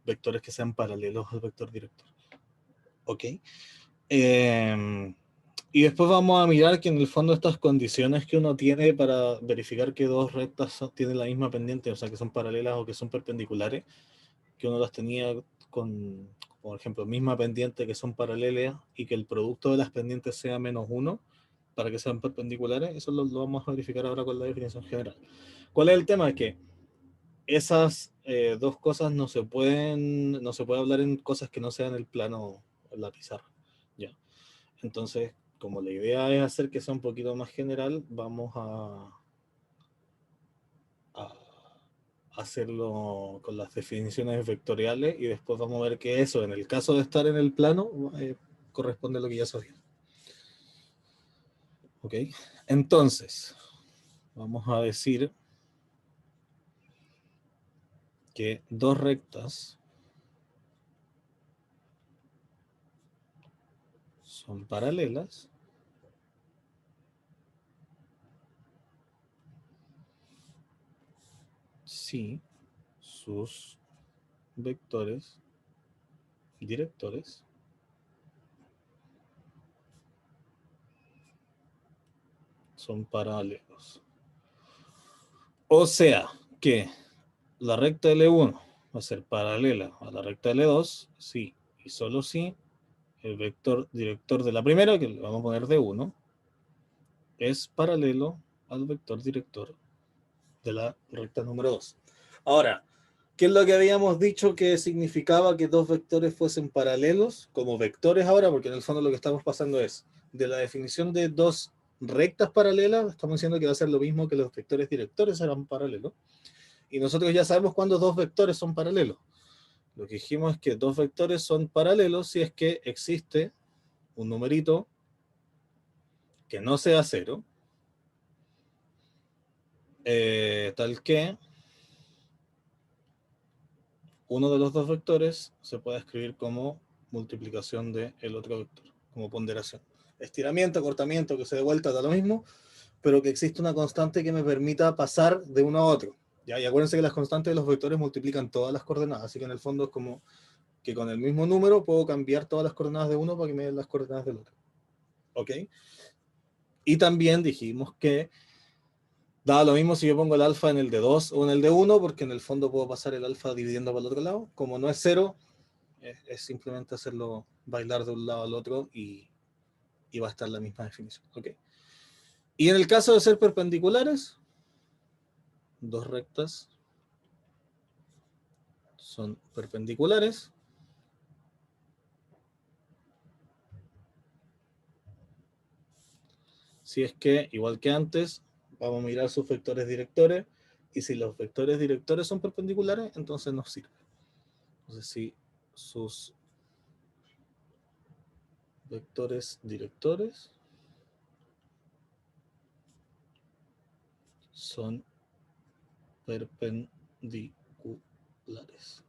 vectores que sean paralelos al vector director. ¿Ok? Y después vamos a mirar que en el fondo estas condiciones que uno tiene para verificar que dos rectas tienen la misma pendiente, o sea, que son paralelas o que son perpendiculares, que uno las tenía con, por ejemplo, misma pendiente que son paralelas y que el producto de las pendientes sea -1 para que sean perpendiculares, eso lo vamos a verificar ahora con la definición general. ¿Cuál es el tema? Es que esas dos cosas no se puede hablar en cosas que no sean el plano, en la pizarra. ¿Ya? Entonces, como la idea es hacer que sea un poquito más general, vamos a hacerlo con las definiciones vectoriales y después vamos a ver que eso, en el caso de estar en el plano, corresponde a lo que ya sabía. ¿Ok? Entonces, vamos a decir que dos rectas son paralelas si sus vectores directores son paralelos. O sea que la recta L1 va a ser paralela a la recta L2 si y solo si el vector director de la primera, que le vamos a poner D1, es paralelo al vector director de la recta número 2. Ahora, ¿qué es lo que habíamos dicho que significaba que dos vectores fuesen paralelos como vectores ahora? Porque en el fondo lo que estamos pasando es de la definición de dos rectas paralelas, estamos diciendo que va a ser lo mismo que los vectores directores eran paralelos. Y nosotros ya sabemos cuándo dos vectores son paralelos. Lo que dijimos es que dos vectores son paralelos si es que existe un numerito que no sea cero, tal que uno de los dos vectores se puede escribir como multiplicación del otro vector, como ponderación. Estiramiento, acortamiento, que se dé vuelta, da lo mismo, pero que existe una constante que me permita pasar de uno a otro. ¿Ya? Y acuérdense que las constantes de los vectores multiplican todas las coordenadas, así que en el fondo es como que con el mismo número puedo cambiar todas las coordenadas de uno para que me den las coordenadas del otro. ¿Ok? Y también dijimos que da lo mismo si yo pongo el alfa en el de 2 o en el de 1, porque en el fondo puedo pasar el alfa dividiendo para el otro lado. Como no es cero, es simplemente hacerlo bailar de un lado al otro y va a estar la misma definición. ¿Ok? Y en el caso de ser perpendiculares, dos rectas son perpendiculares. Si es que, igual que antes, vamos a mirar sus vectores directores, y si los vectores directores son perpendiculares, entonces nos sirve. Entonces, si sus vectores directores son perpendiculares.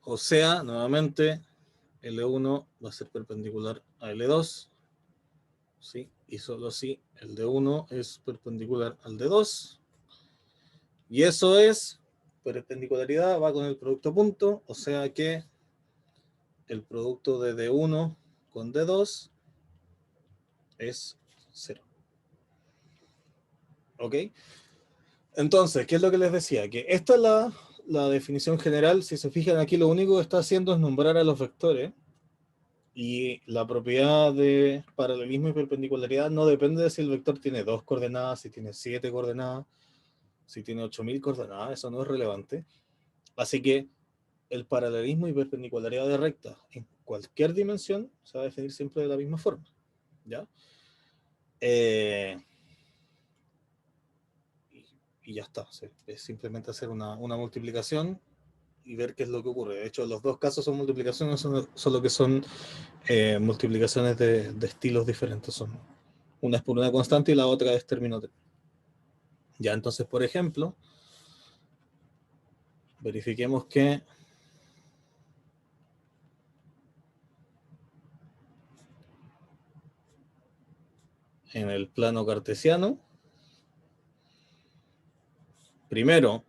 O sea, nuevamente, L1 va a ser perpendicular a L2, ¿sí? Y solo si el de 1 es perpendicular al de 2. Y eso es, perpendicularidad va con el producto punto, o sea que el producto de D1 con D2 es 0. ¿Ok? Entonces, ¿qué es lo que les decía? Que esta es la definición general. Si se fijan aquí, lo único que está haciendo es nombrar a los vectores. Y la propiedad de paralelismo y perpendicularidad no depende de si el vector tiene 2 coordenadas, si tiene 7 coordenadas, si tiene 8000 coordenadas. Eso no es relevante. Así que el paralelismo y perpendicularidad de rectas en cualquier dimensión se va a definir siempre de la misma forma. ¿Ya? Y ya está. Es simplemente hacer una multiplicación y ver qué es lo que ocurre. De hecho, los dos casos son multiplicaciones, solo que son multiplicaciones de estilos diferentes. Una es por una constante y la otra es término. Ya, entonces, por ejemplo, verifiquemos que en el plano cartesiano, primero,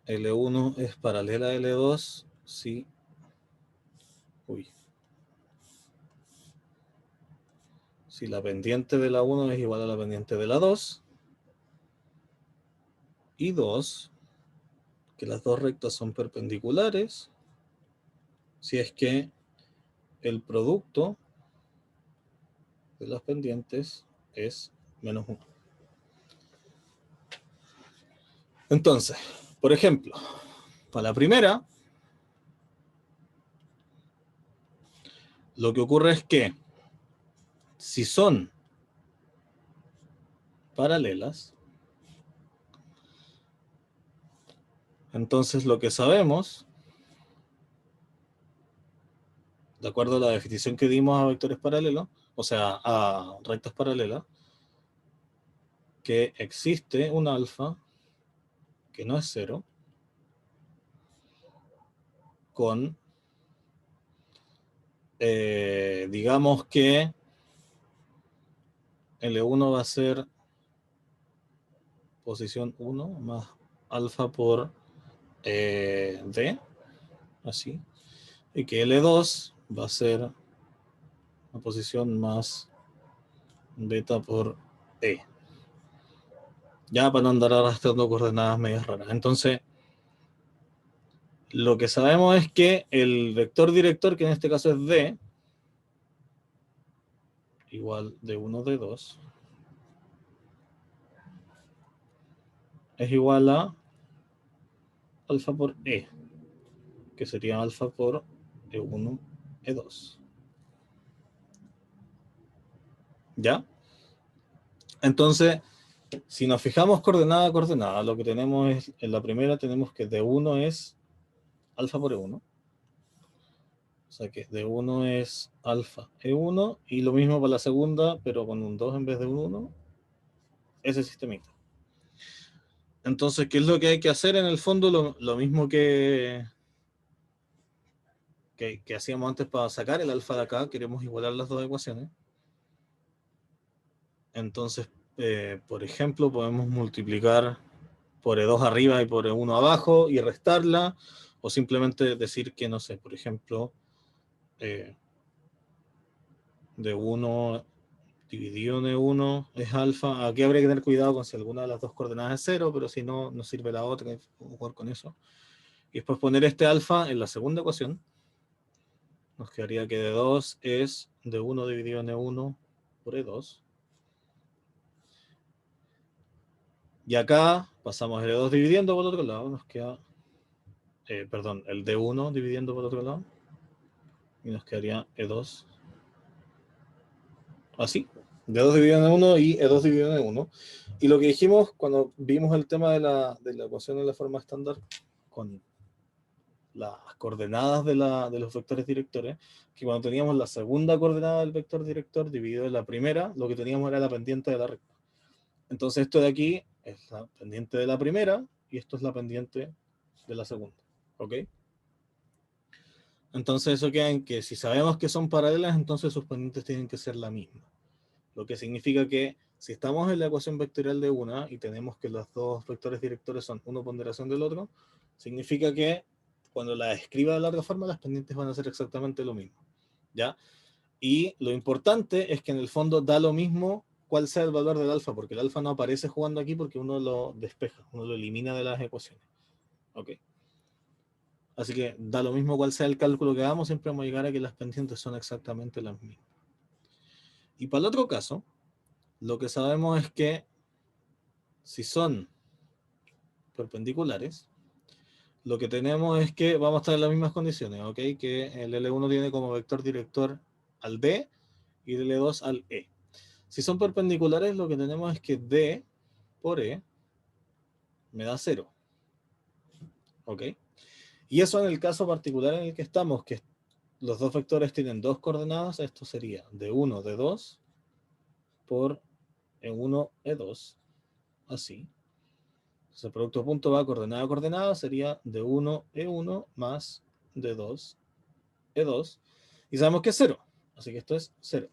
L1 es paralela a L2 si la pendiente de la 1 es igual a la pendiente de la 2, y 2, que las dos rectas son perpendiculares si es que el producto de las pendientes es menos 1. Entonces, por ejemplo, para la primera, lo que ocurre es que si son paralelas, entonces lo que sabemos, de acuerdo a la definición que dimos a vectores paralelos, o sea, a rectas paralelas, que existe un alfa que no es 0 con, digamos que L1 va a ser posición 1 más alfa por D, así, y que L2 va a ser una posición más beta por E. Ya para no andar arrastrando coordenadas medias raras. Entonces, lo que sabemos es que el vector director, que en este caso es D, igual de 1 de 2, es igual a alfa por E, que sería alfa por E1, E2. ¿Ya? Entonces, si nos fijamos coordenada a coordenada, lo que tenemos es, en la primera tenemos que D1 es alfa por E1. O sea que D1 es alfa E1 y lo mismo para la segunda, pero con un 2 en vez de un 1, ese sistemita. Entonces, ¿qué es lo que hay que hacer en el fondo? Lo mismo que hacíamos antes para sacar el alfa de acá, queremos igualar las dos ecuaciones. Entonces, por ejemplo, podemos multiplicar por E2 arriba y por E1 abajo y restarla, o simplemente decir que, no sé, por ejemplo, de 1 dividido en E1 es alfa. Aquí habría que tener cuidado con si alguna de las dos coordenadas es 0, pero si no, nos sirve la otra, vamos a jugar con eso. Y después poner este alfa en la segunda ecuación. Nos quedaría que D2 es D1 dividido en E1 por E2. Y acá pasamos el E2 dividiendo por el otro lado, nos queda, perdón, el D1 dividiendo por el otro lado, y nos quedaría E2, así, D2 dividido en E1 y E2 dividido en E1. Y lo que dijimos cuando vimos el tema de la ecuación en la forma estándar, con las coordenadas de los vectores directores, que cuando teníamos la segunda coordenada del vector director dividido en la primera, lo que teníamos era la pendiente de la recta. Entonces esto de aquí es la pendiente de la primera y esto es la pendiente de la segunda. ¿Ok? Entonces eso queda en que si sabemos que son paralelas, entonces sus pendientes tienen que ser la misma. Lo que significa que si estamos en la ecuación vectorial de una y tenemos que los dos vectores directores son una ponderación del otro, significa que cuando la escriba de larga forma, las pendientes van a ser exactamente lo mismo. ¿Ya? Y lo importante es que en el fondo da lo mismo cuál sea el valor del alfa, porque el alfa no aparece jugando aquí porque uno lo despeja, uno lo elimina de las ecuaciones. ¿Ok? Así que da lo mismo cuál sea el cálculo que hagamos, siempre vamos a llegar a que las pendientes son exactamente las mismas. Y para el otro caso, lo que sabemos es que si son perpendiculares, lo que tenemos es que vamos a estar en las mismas condiciones, ¿ok? Que el L1 tiene como vector director al D y el L2 al E. Si son perpendiculares, lo que tenemos es que D por E me da 0, ¿ok? Y eso en el caso particular en el que estamos, que los dos vectores tienen dos coordenadas, esto sería D1, D2 por E1, E2, así. Entonces el producto punto va coordenada a coordenada, sería D1, E1 más D2, E2. Y sabemos que es 0, así que esto es 0.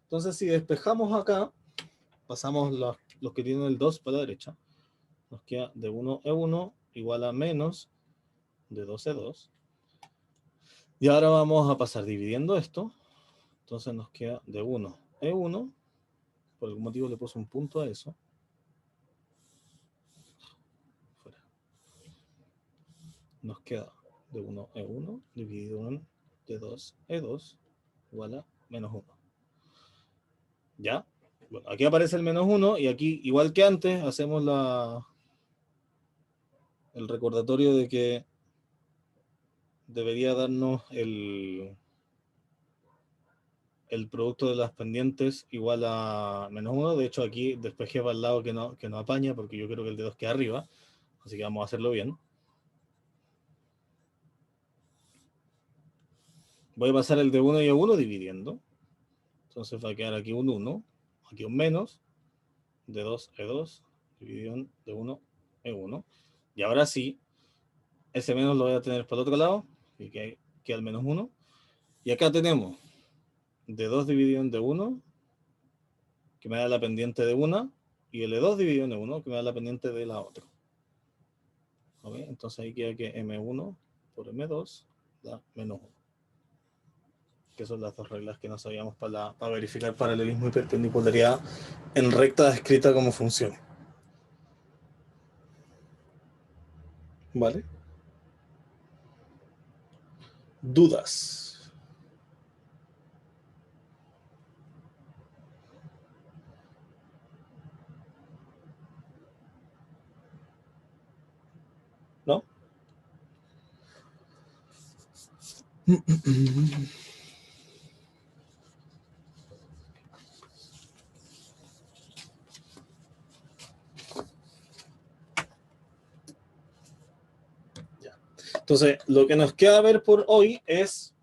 Entonces si despejamos acá, pasamos los que tienen el 2 para la derecha, nos queda D1, E1 igual a menos D2, E2. Y ahora vamos a pasar dividiendo esto. Entonces nos queda D1, E1. Por algún motivo le puse un punto a eso. Fuera. Nos queda D1, E1 dividido en D2, E2 igual a menos 1. ¿Ya? Bueno, aquí aparece el menos 1 y aquí, igual que antes, hacemos el recordatorio de que debería darnos el producto de las pendientes igual a menos 1. De hecho, aquí despejé para el lado que no apaña, porque yo creo que el de 2 queda arriba. Así que vamos a hacerlo bien. Voy a pasar el de 1 y a 1 dividiendo. Entonces va a quedar aquí un 1, aquí un menos, de 2 E2, dividido en de 1 E1. Y ahora sí, ese menos lo voy a tener para el otro lado, y que queda el menos 1. Y acá tenemos de 2 dividido en de 1, que me da la pendiente de una, y el de 2 dividido en de 1, que me da la pendiente de la otra. ¿Okay? Entonces ahí queda que M1 por M2 da menos 1. Que son las dos reglas que no sabíamos para verificar paralelismo y perpendicularidad en recta descrita como funciona. ¿Vale? ¿Dudas? ¿No? Entonces, lo que nos queda ver por hoy es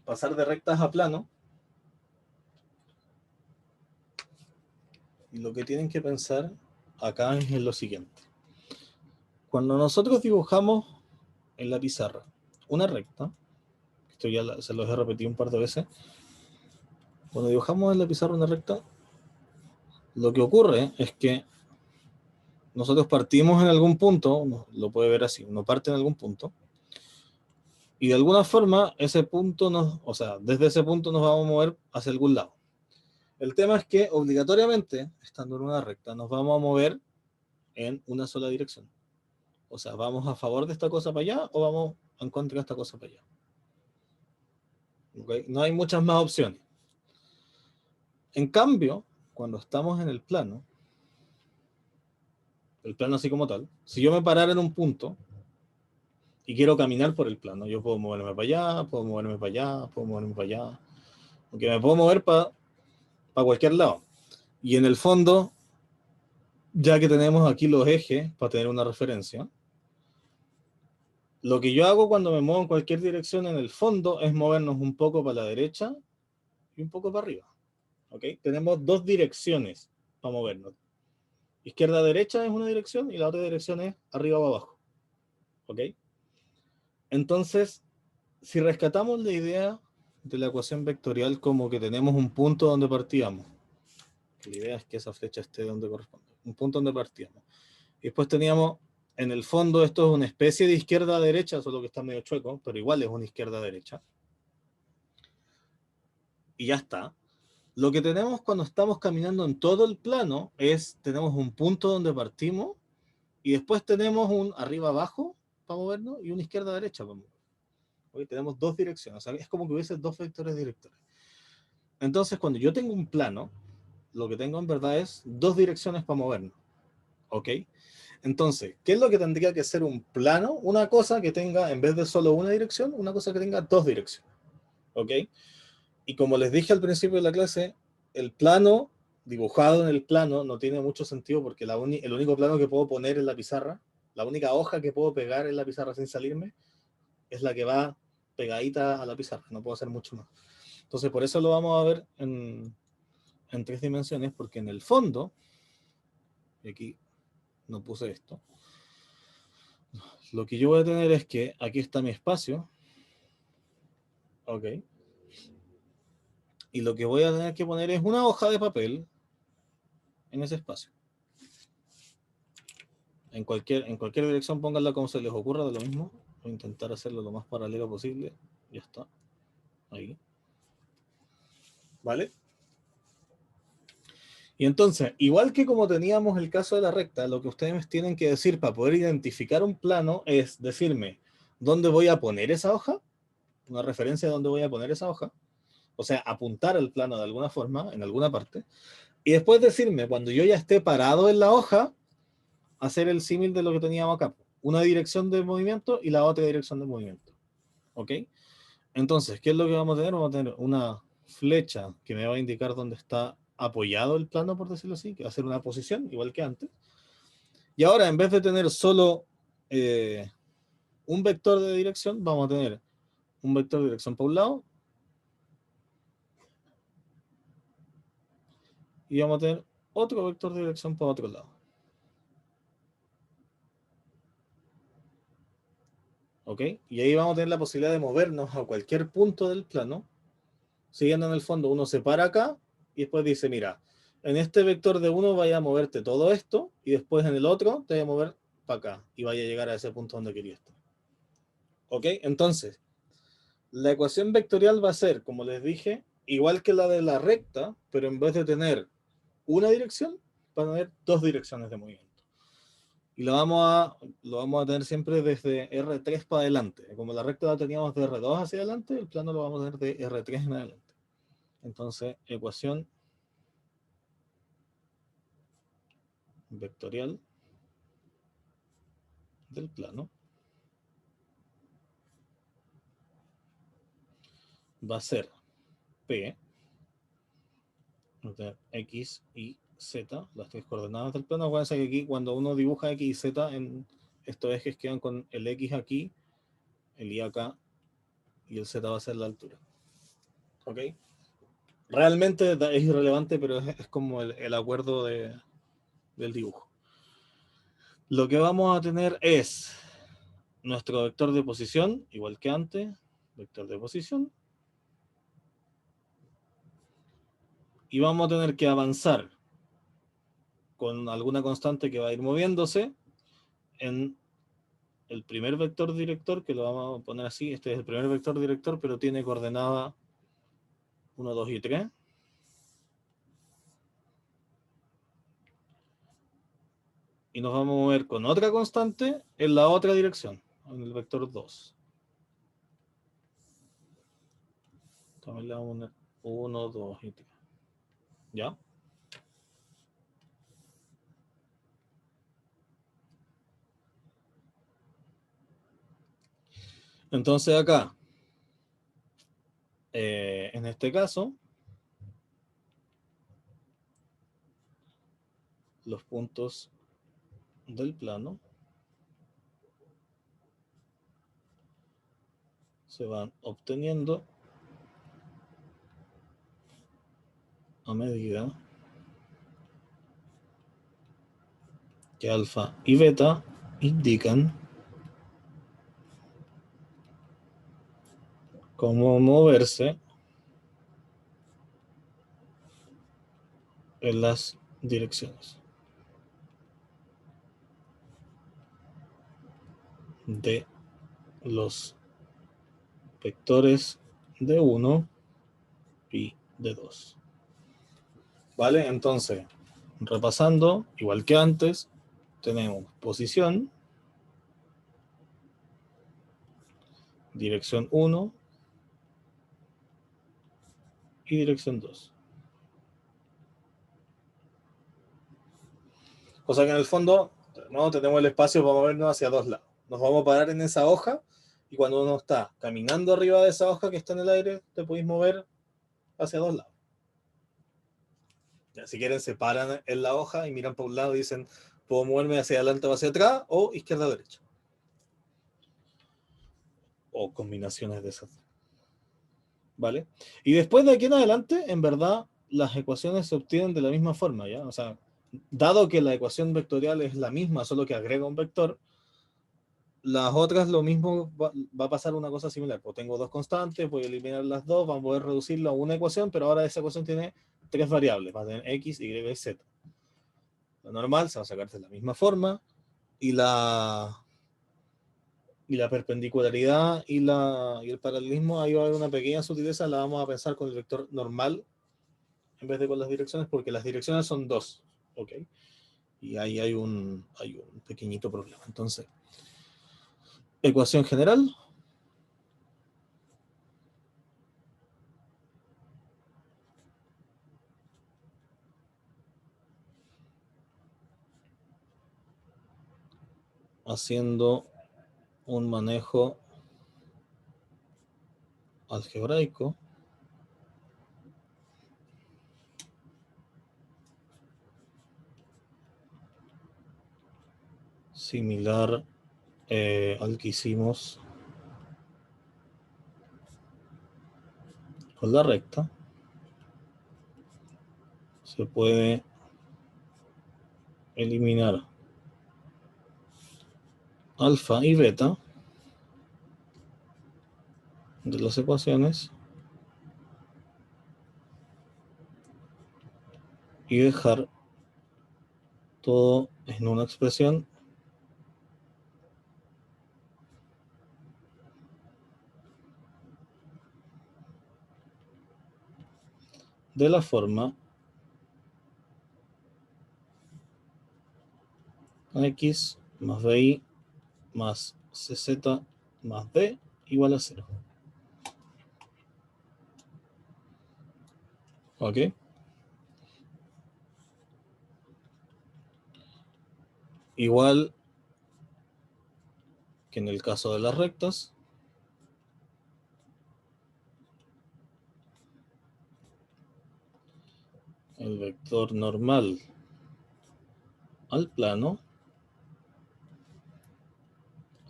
pasar de rectas a plano. Y lo que tienen que pensar acá es en lo siguiente. Cuando nosotros dibujamos en la pizarra una recta, esto ya se los he repetido un par de veces, cuando dibujamos en la pizarra una recta, lo que ocurre es que nosotros partimos en algún punto, uno lo puede ver así, uno parte en algún punto, y de alguna forma ese punto o sea, desde ese punto nos vamos a mover hacia algún lado. El tema es que obligatoriamente, estando en una recta, nos vamos a mover en una sola dirección. O sea, ¿vamos a favor de esta cosa para allá o vamos en contra de esta cosa para allá? ¿Okay? No hay muchas más opciones. En cambio, cuando estamos en el plano así como tal, si yo me parara en un punto y quiero caminar por el plano, yo puedo moverme para allá, puedo moverme para allá, puedo moverme para allá, porque me puedo mover para cualquier lado. Y en el fondo, ya que tenemos aquí los ejes para tener una referencia, lo que yo hago cuando me muevo en cualquier dirección en el fondo es movernos un poco para la derecha y un poco para arriba. ¿Okay? Tenemos dos direcciones para movernos. Izquierda-derecha es una dirección y la otra dirección es arriba o abajo. ¿Ok? Entonces, si rescatamos la idea de la ecuación vectorial como que tenemos un punto donde partíamos, la idea es que esa flecha esté donde corresponde, un punto donde partíamos. Y después teníamos, en el fondo, esto es una especie de izquierda-derecha, solo que está medio chueco, pero igual es una izquierda-derecha. Y ya está. Lo que tenemos cuando estamos caminando en todo el plano es, tenemos un punto donde partimos y después tenemos un arriba-abajo para movernos y una izquierda-derecha para movernos. Hoy tenemos dos direcciones, o sea, es como que hubiese dos vectores directores. Entonces, cuando yo tengo un plano, lo que tengo en verdad es dos direcciones para movernos. ¿Ok? Entonces, ¿qué es lo que tendría que ser un plano? Una cosa que tenga, en vez de solo una dirección, una cosa que tenga dos direcciones. ¿Ok? Y como les dije al principio de la clase, el plano dibujado en el plano no tiene mucho sentido porque el único plano que puedo poner en la pizarra, la única hoja que puedo pegar en la pizarra sin salirme, es la que va pegadita a la pizarra, no puedo hacer mucho más. Entonces, por eso lo vamos a ver en tres dimensiones, porque en el fondo, y aquí no puse esto, lo que yo voy a tener es que aquí está mi espacio, ok, y lo que voy a tener que poner es una hoja de papel en ese espacio. En cualquier dirección pónganla como se les ocurra, de lo mismo. Voy a intentar hacerlo lo más paralelo posible. Ya está. Ahí. ¿Vale? Y entonces, igual que como teníamos el caso de la recta, lo que ustedes tienen que decir para poder identificar un plano es decirme dónde voy a poner esa hoja, una referencia de dónde voy a poner esa hoja, o sea, apuntar al plano de alguna forma, en alguna parte, y después decirme, cuando yo ya esté parado en la hoja, hacer el símil de lo que teníamos acá. Una dirección de movimiento y la otra dirección de movimiento. ¿Ok? Entonces, ¿qué es lo que vamos a tener? Vamos a tener una flecha que me va a indicar dónde está apoyado el plano, por decirlo así, que va a ser una posición, igual que antes. Y ahora, en vez de tener solo un vector de dirección, vamos a tener un vector de dirección para un lado y vamos a tener otro vector de dirección para otro lado. ¿Ok? Y ahí vamos a tener la posibilidad de movernos a cualquier punto del plano, siguiendo en el fondo, uno se para acá y después dice, mira, en este vector de uno vaya a moverte todo esto y después en el otro te vaya a mover para acá y vaya a llegar a ese punto donde querías estar. ¿Ok? Entonces, la ecuación vectorial va a ser, como les dije, igual que la de la recta, pero en vez de tener una dirección, va a tener dos direcciones de movimiento. Y lo vamos a tener siempre desde R3 para adelante. Como la recta la teníamos de R2 hacia adelante, el plano lo vamos a tener de R3 en adelante. Entonces, ecuación vectorial del plano va a ser P, X y Z, las tres coordenadas del plano. Acuérdense que aquí cuando uno dibuja X y Z estos ejes quedan con el X aquí, el Y acá, y el Z va a ser la altura. ¿Ok? Realmente es irrelevante, pero es como el acuerdo del dibujo. Lo que vamos a tener es nuestro vector de posición, igual que antes, vector de posición, y vamos a tener que avanzar con alguna constante que va a ir moviéndose en el primer vector director, que lo vamos a poner así, este es el primer vector director, pero tiene coordenada 1, 2 y 3. Y nos vamos a mover con otra constante en la otra dirección, en el vector 2. También le vamos a poner 1, 2 y 3. ¿Ya? Entonces acá, en este caso, los puntos del plano se van obteniendo a medida que alfa y beta indican cómo moverse en las direcciones de los vectores de 1 y de 2. ¿Vale? Entonces, repasando, igual que antes, tenemos posición, dirección 1 y dirección 2. O sea que en el fondo, no tenemos el espacio para movernos hacia dos lados. Nos vamos a parar en esa hoja y cuando uno está caminando arriba de esa hoja que está en el aire, te podéis mover hacia dos lados. Ya, si quieren, se paran en la hoja y miran para un lado y dicen, puedo moverme hacia adelante o hacia atrás o izquierda o derecha. O combinaciones de esas. ¿Vale? Y después de aquí en adelante, en verdad, las ecuaciones se obtienen de la misma forma, ¿ya? O sea, dado que la ecuación vectorial es la misma, solo que agrega un vector, las otras lo mismo va a pasar una cosa similar. Pues tengo dos constantes, voy a eliminar las dos, vamos a poder reducirlo a una ecuación, pero ahora esa ecuación tiene tres variables, va a tener x, y y z. Lo normal se va a sacar de la misma forma y la perpendicularidad y el paralelismo, ahí va a haber una pequeña sutileza, la vamos a pensar con el vector normal en vez de con las direcciones, porque las direcciones son dos, ¿ok? Y ahí hay un pequeñito problema. Entonces, ecuación general. Haciendo un manejo algebraico similar al que hicimos con la recta, se puede eliminar alfa y beta de las ecuaciones y dejar todo en una expresión de la forma x más bi más cz más d igual a 0. ¿Ok? Igual que en el caso de las rectas, el vector normal al plano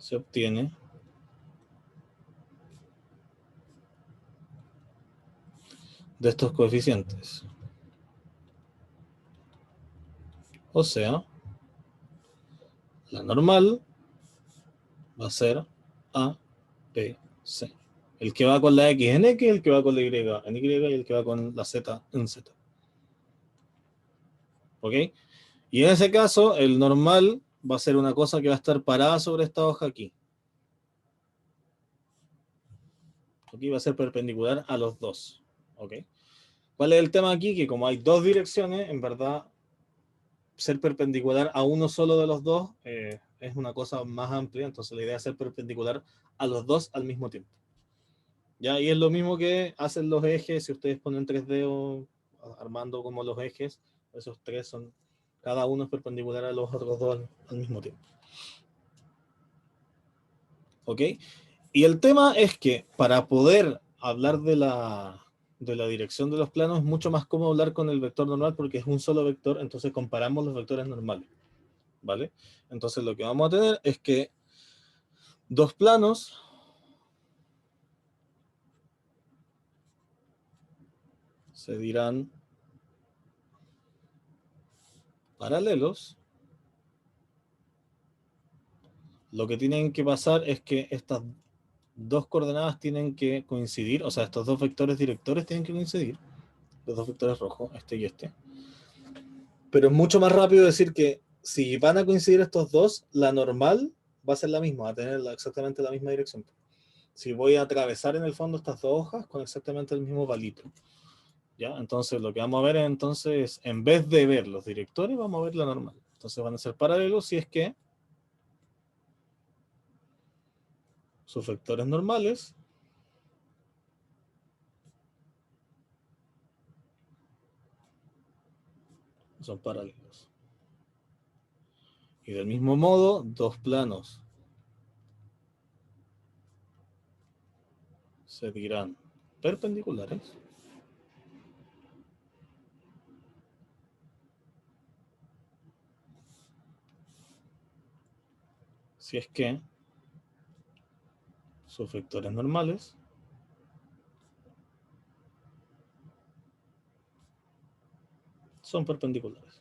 se obtiene de estos coeficientes. O sea, la normal va a ser A, B, C. El que va con la X en X, el que va con la Y en Y y el que va con la Z en Z. ¿Ok? Y en ese caso, el normal va a ser una cosa que va a estar parada sobre esta hoja aquí. Aquí va a ser perpendicular a los dos. ¿Ok? ¿Cuál es el tema aquí? Que como hay dos direcciones, en verdad, ser perpendicular a uno solo de los dos es una cosa más amplia. Entonces la idea es ser perpendicular a los dos al mismo tiempo. ¿Ya? Y es lo mismo que hacen los ejes. Si ustedes ponen 3D o armando como los ejes, esos tres son, cada uno es perpendicular a los otros dos al mismo tiempo. ¿Ok? Y el tema es que para poder hablar de la dirección de los planos es mucho más cómodo hablar con el vector normal porque es un solo vector, entonces comparamos los vectores normales, ¿vale? Entonces lo que vamos a tener es que dos planos se dirán paralelos. Lo que tienen que pasar es que estas dos coordenadas tienen que coincidir, o sea, estos dos vectores directores tienen que coincidir, los dos vectores rojos, este y este. Pero es mucho más rápido decir que si van a coincidir estos dos, la normal va a ser la misma, va a tener exactamente la misma dirección. Si voy a atravesar en el fondo estas dos hojas con exactamente el mismo palito. ¿Ya? Entonces lo que vamos a ver entonces, en vez de ver los directores, vamos a ver la normal. Entonces van a ser paralelos si es que sus vectores normales son paralelos. Y del mismo modo, dos planos se dirán perpendiculares si es que sus vectores normales son perpendiculares.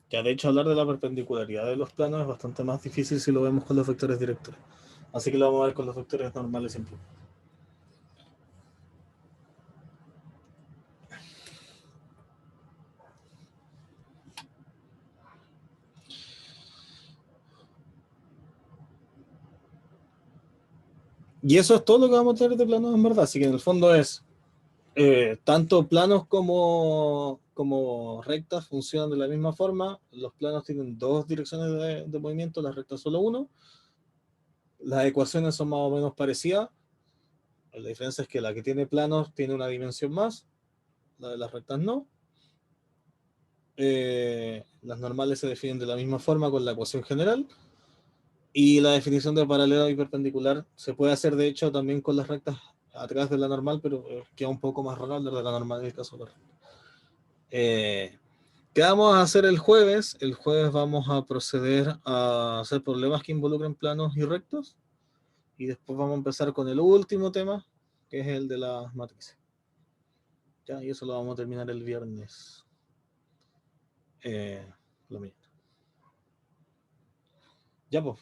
Ya de hecho hablar de la perpendicularidad de los planos es bastante más difícil si lo vemos con los vectores directores. Así que lo vamos a ver con los vectores normales siempre. Y eso es todo lo que vamos a tener de planos en verdad. Así que en el fondo es tanto planos como rectas funcionan de la misma forma. Los planos tienen dos direcciones de movimiento, las rectas solo uno. Las ecuaciones son más o menos parecidas. La diferencia es que la que tiene planos tiene una dimensión más, la de las rectas no. Las normales se definen de la misma forma con la ecuación general. Y la definición de paralelo y perpendicular se puede hacer, de hecho, también con las rectas atrás de la normal, pero queda un poco más raro hablar de la normal en el caso de la recta. ¿Qué vamos a hacer el jueves? El jueves vamos a proceder a hacer problemas que involucren planos y rectos. Y después vamos a empezar con el último tema, que es el de las matrices. Ya, y eso lo vamos a terminar el viernes. Lo mismo. Ya, pues,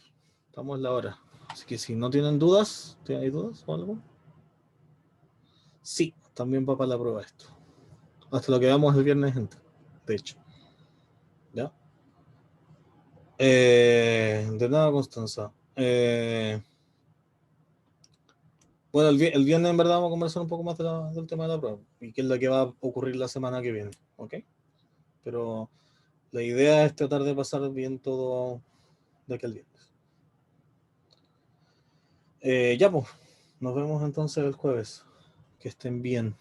estamos en la hora. Así que si no tienen dudas, ¿tienen dudas o algo? Sí, también va para la prueba esto. Hasta lo que vamos el viernes, gente. De hecho. ¿Ya? De nada, Constanza. Bueno, el viernes en verdad vamos a conversar un poco más del tema de la prueba y qué es lo que va a ocurrir la semana que viene. ¿Ok? Pero la idea es tratar de pasar bien todo de aquel viernes. Ya, pues. Nos vemos entonces el jueves. Que estén bien.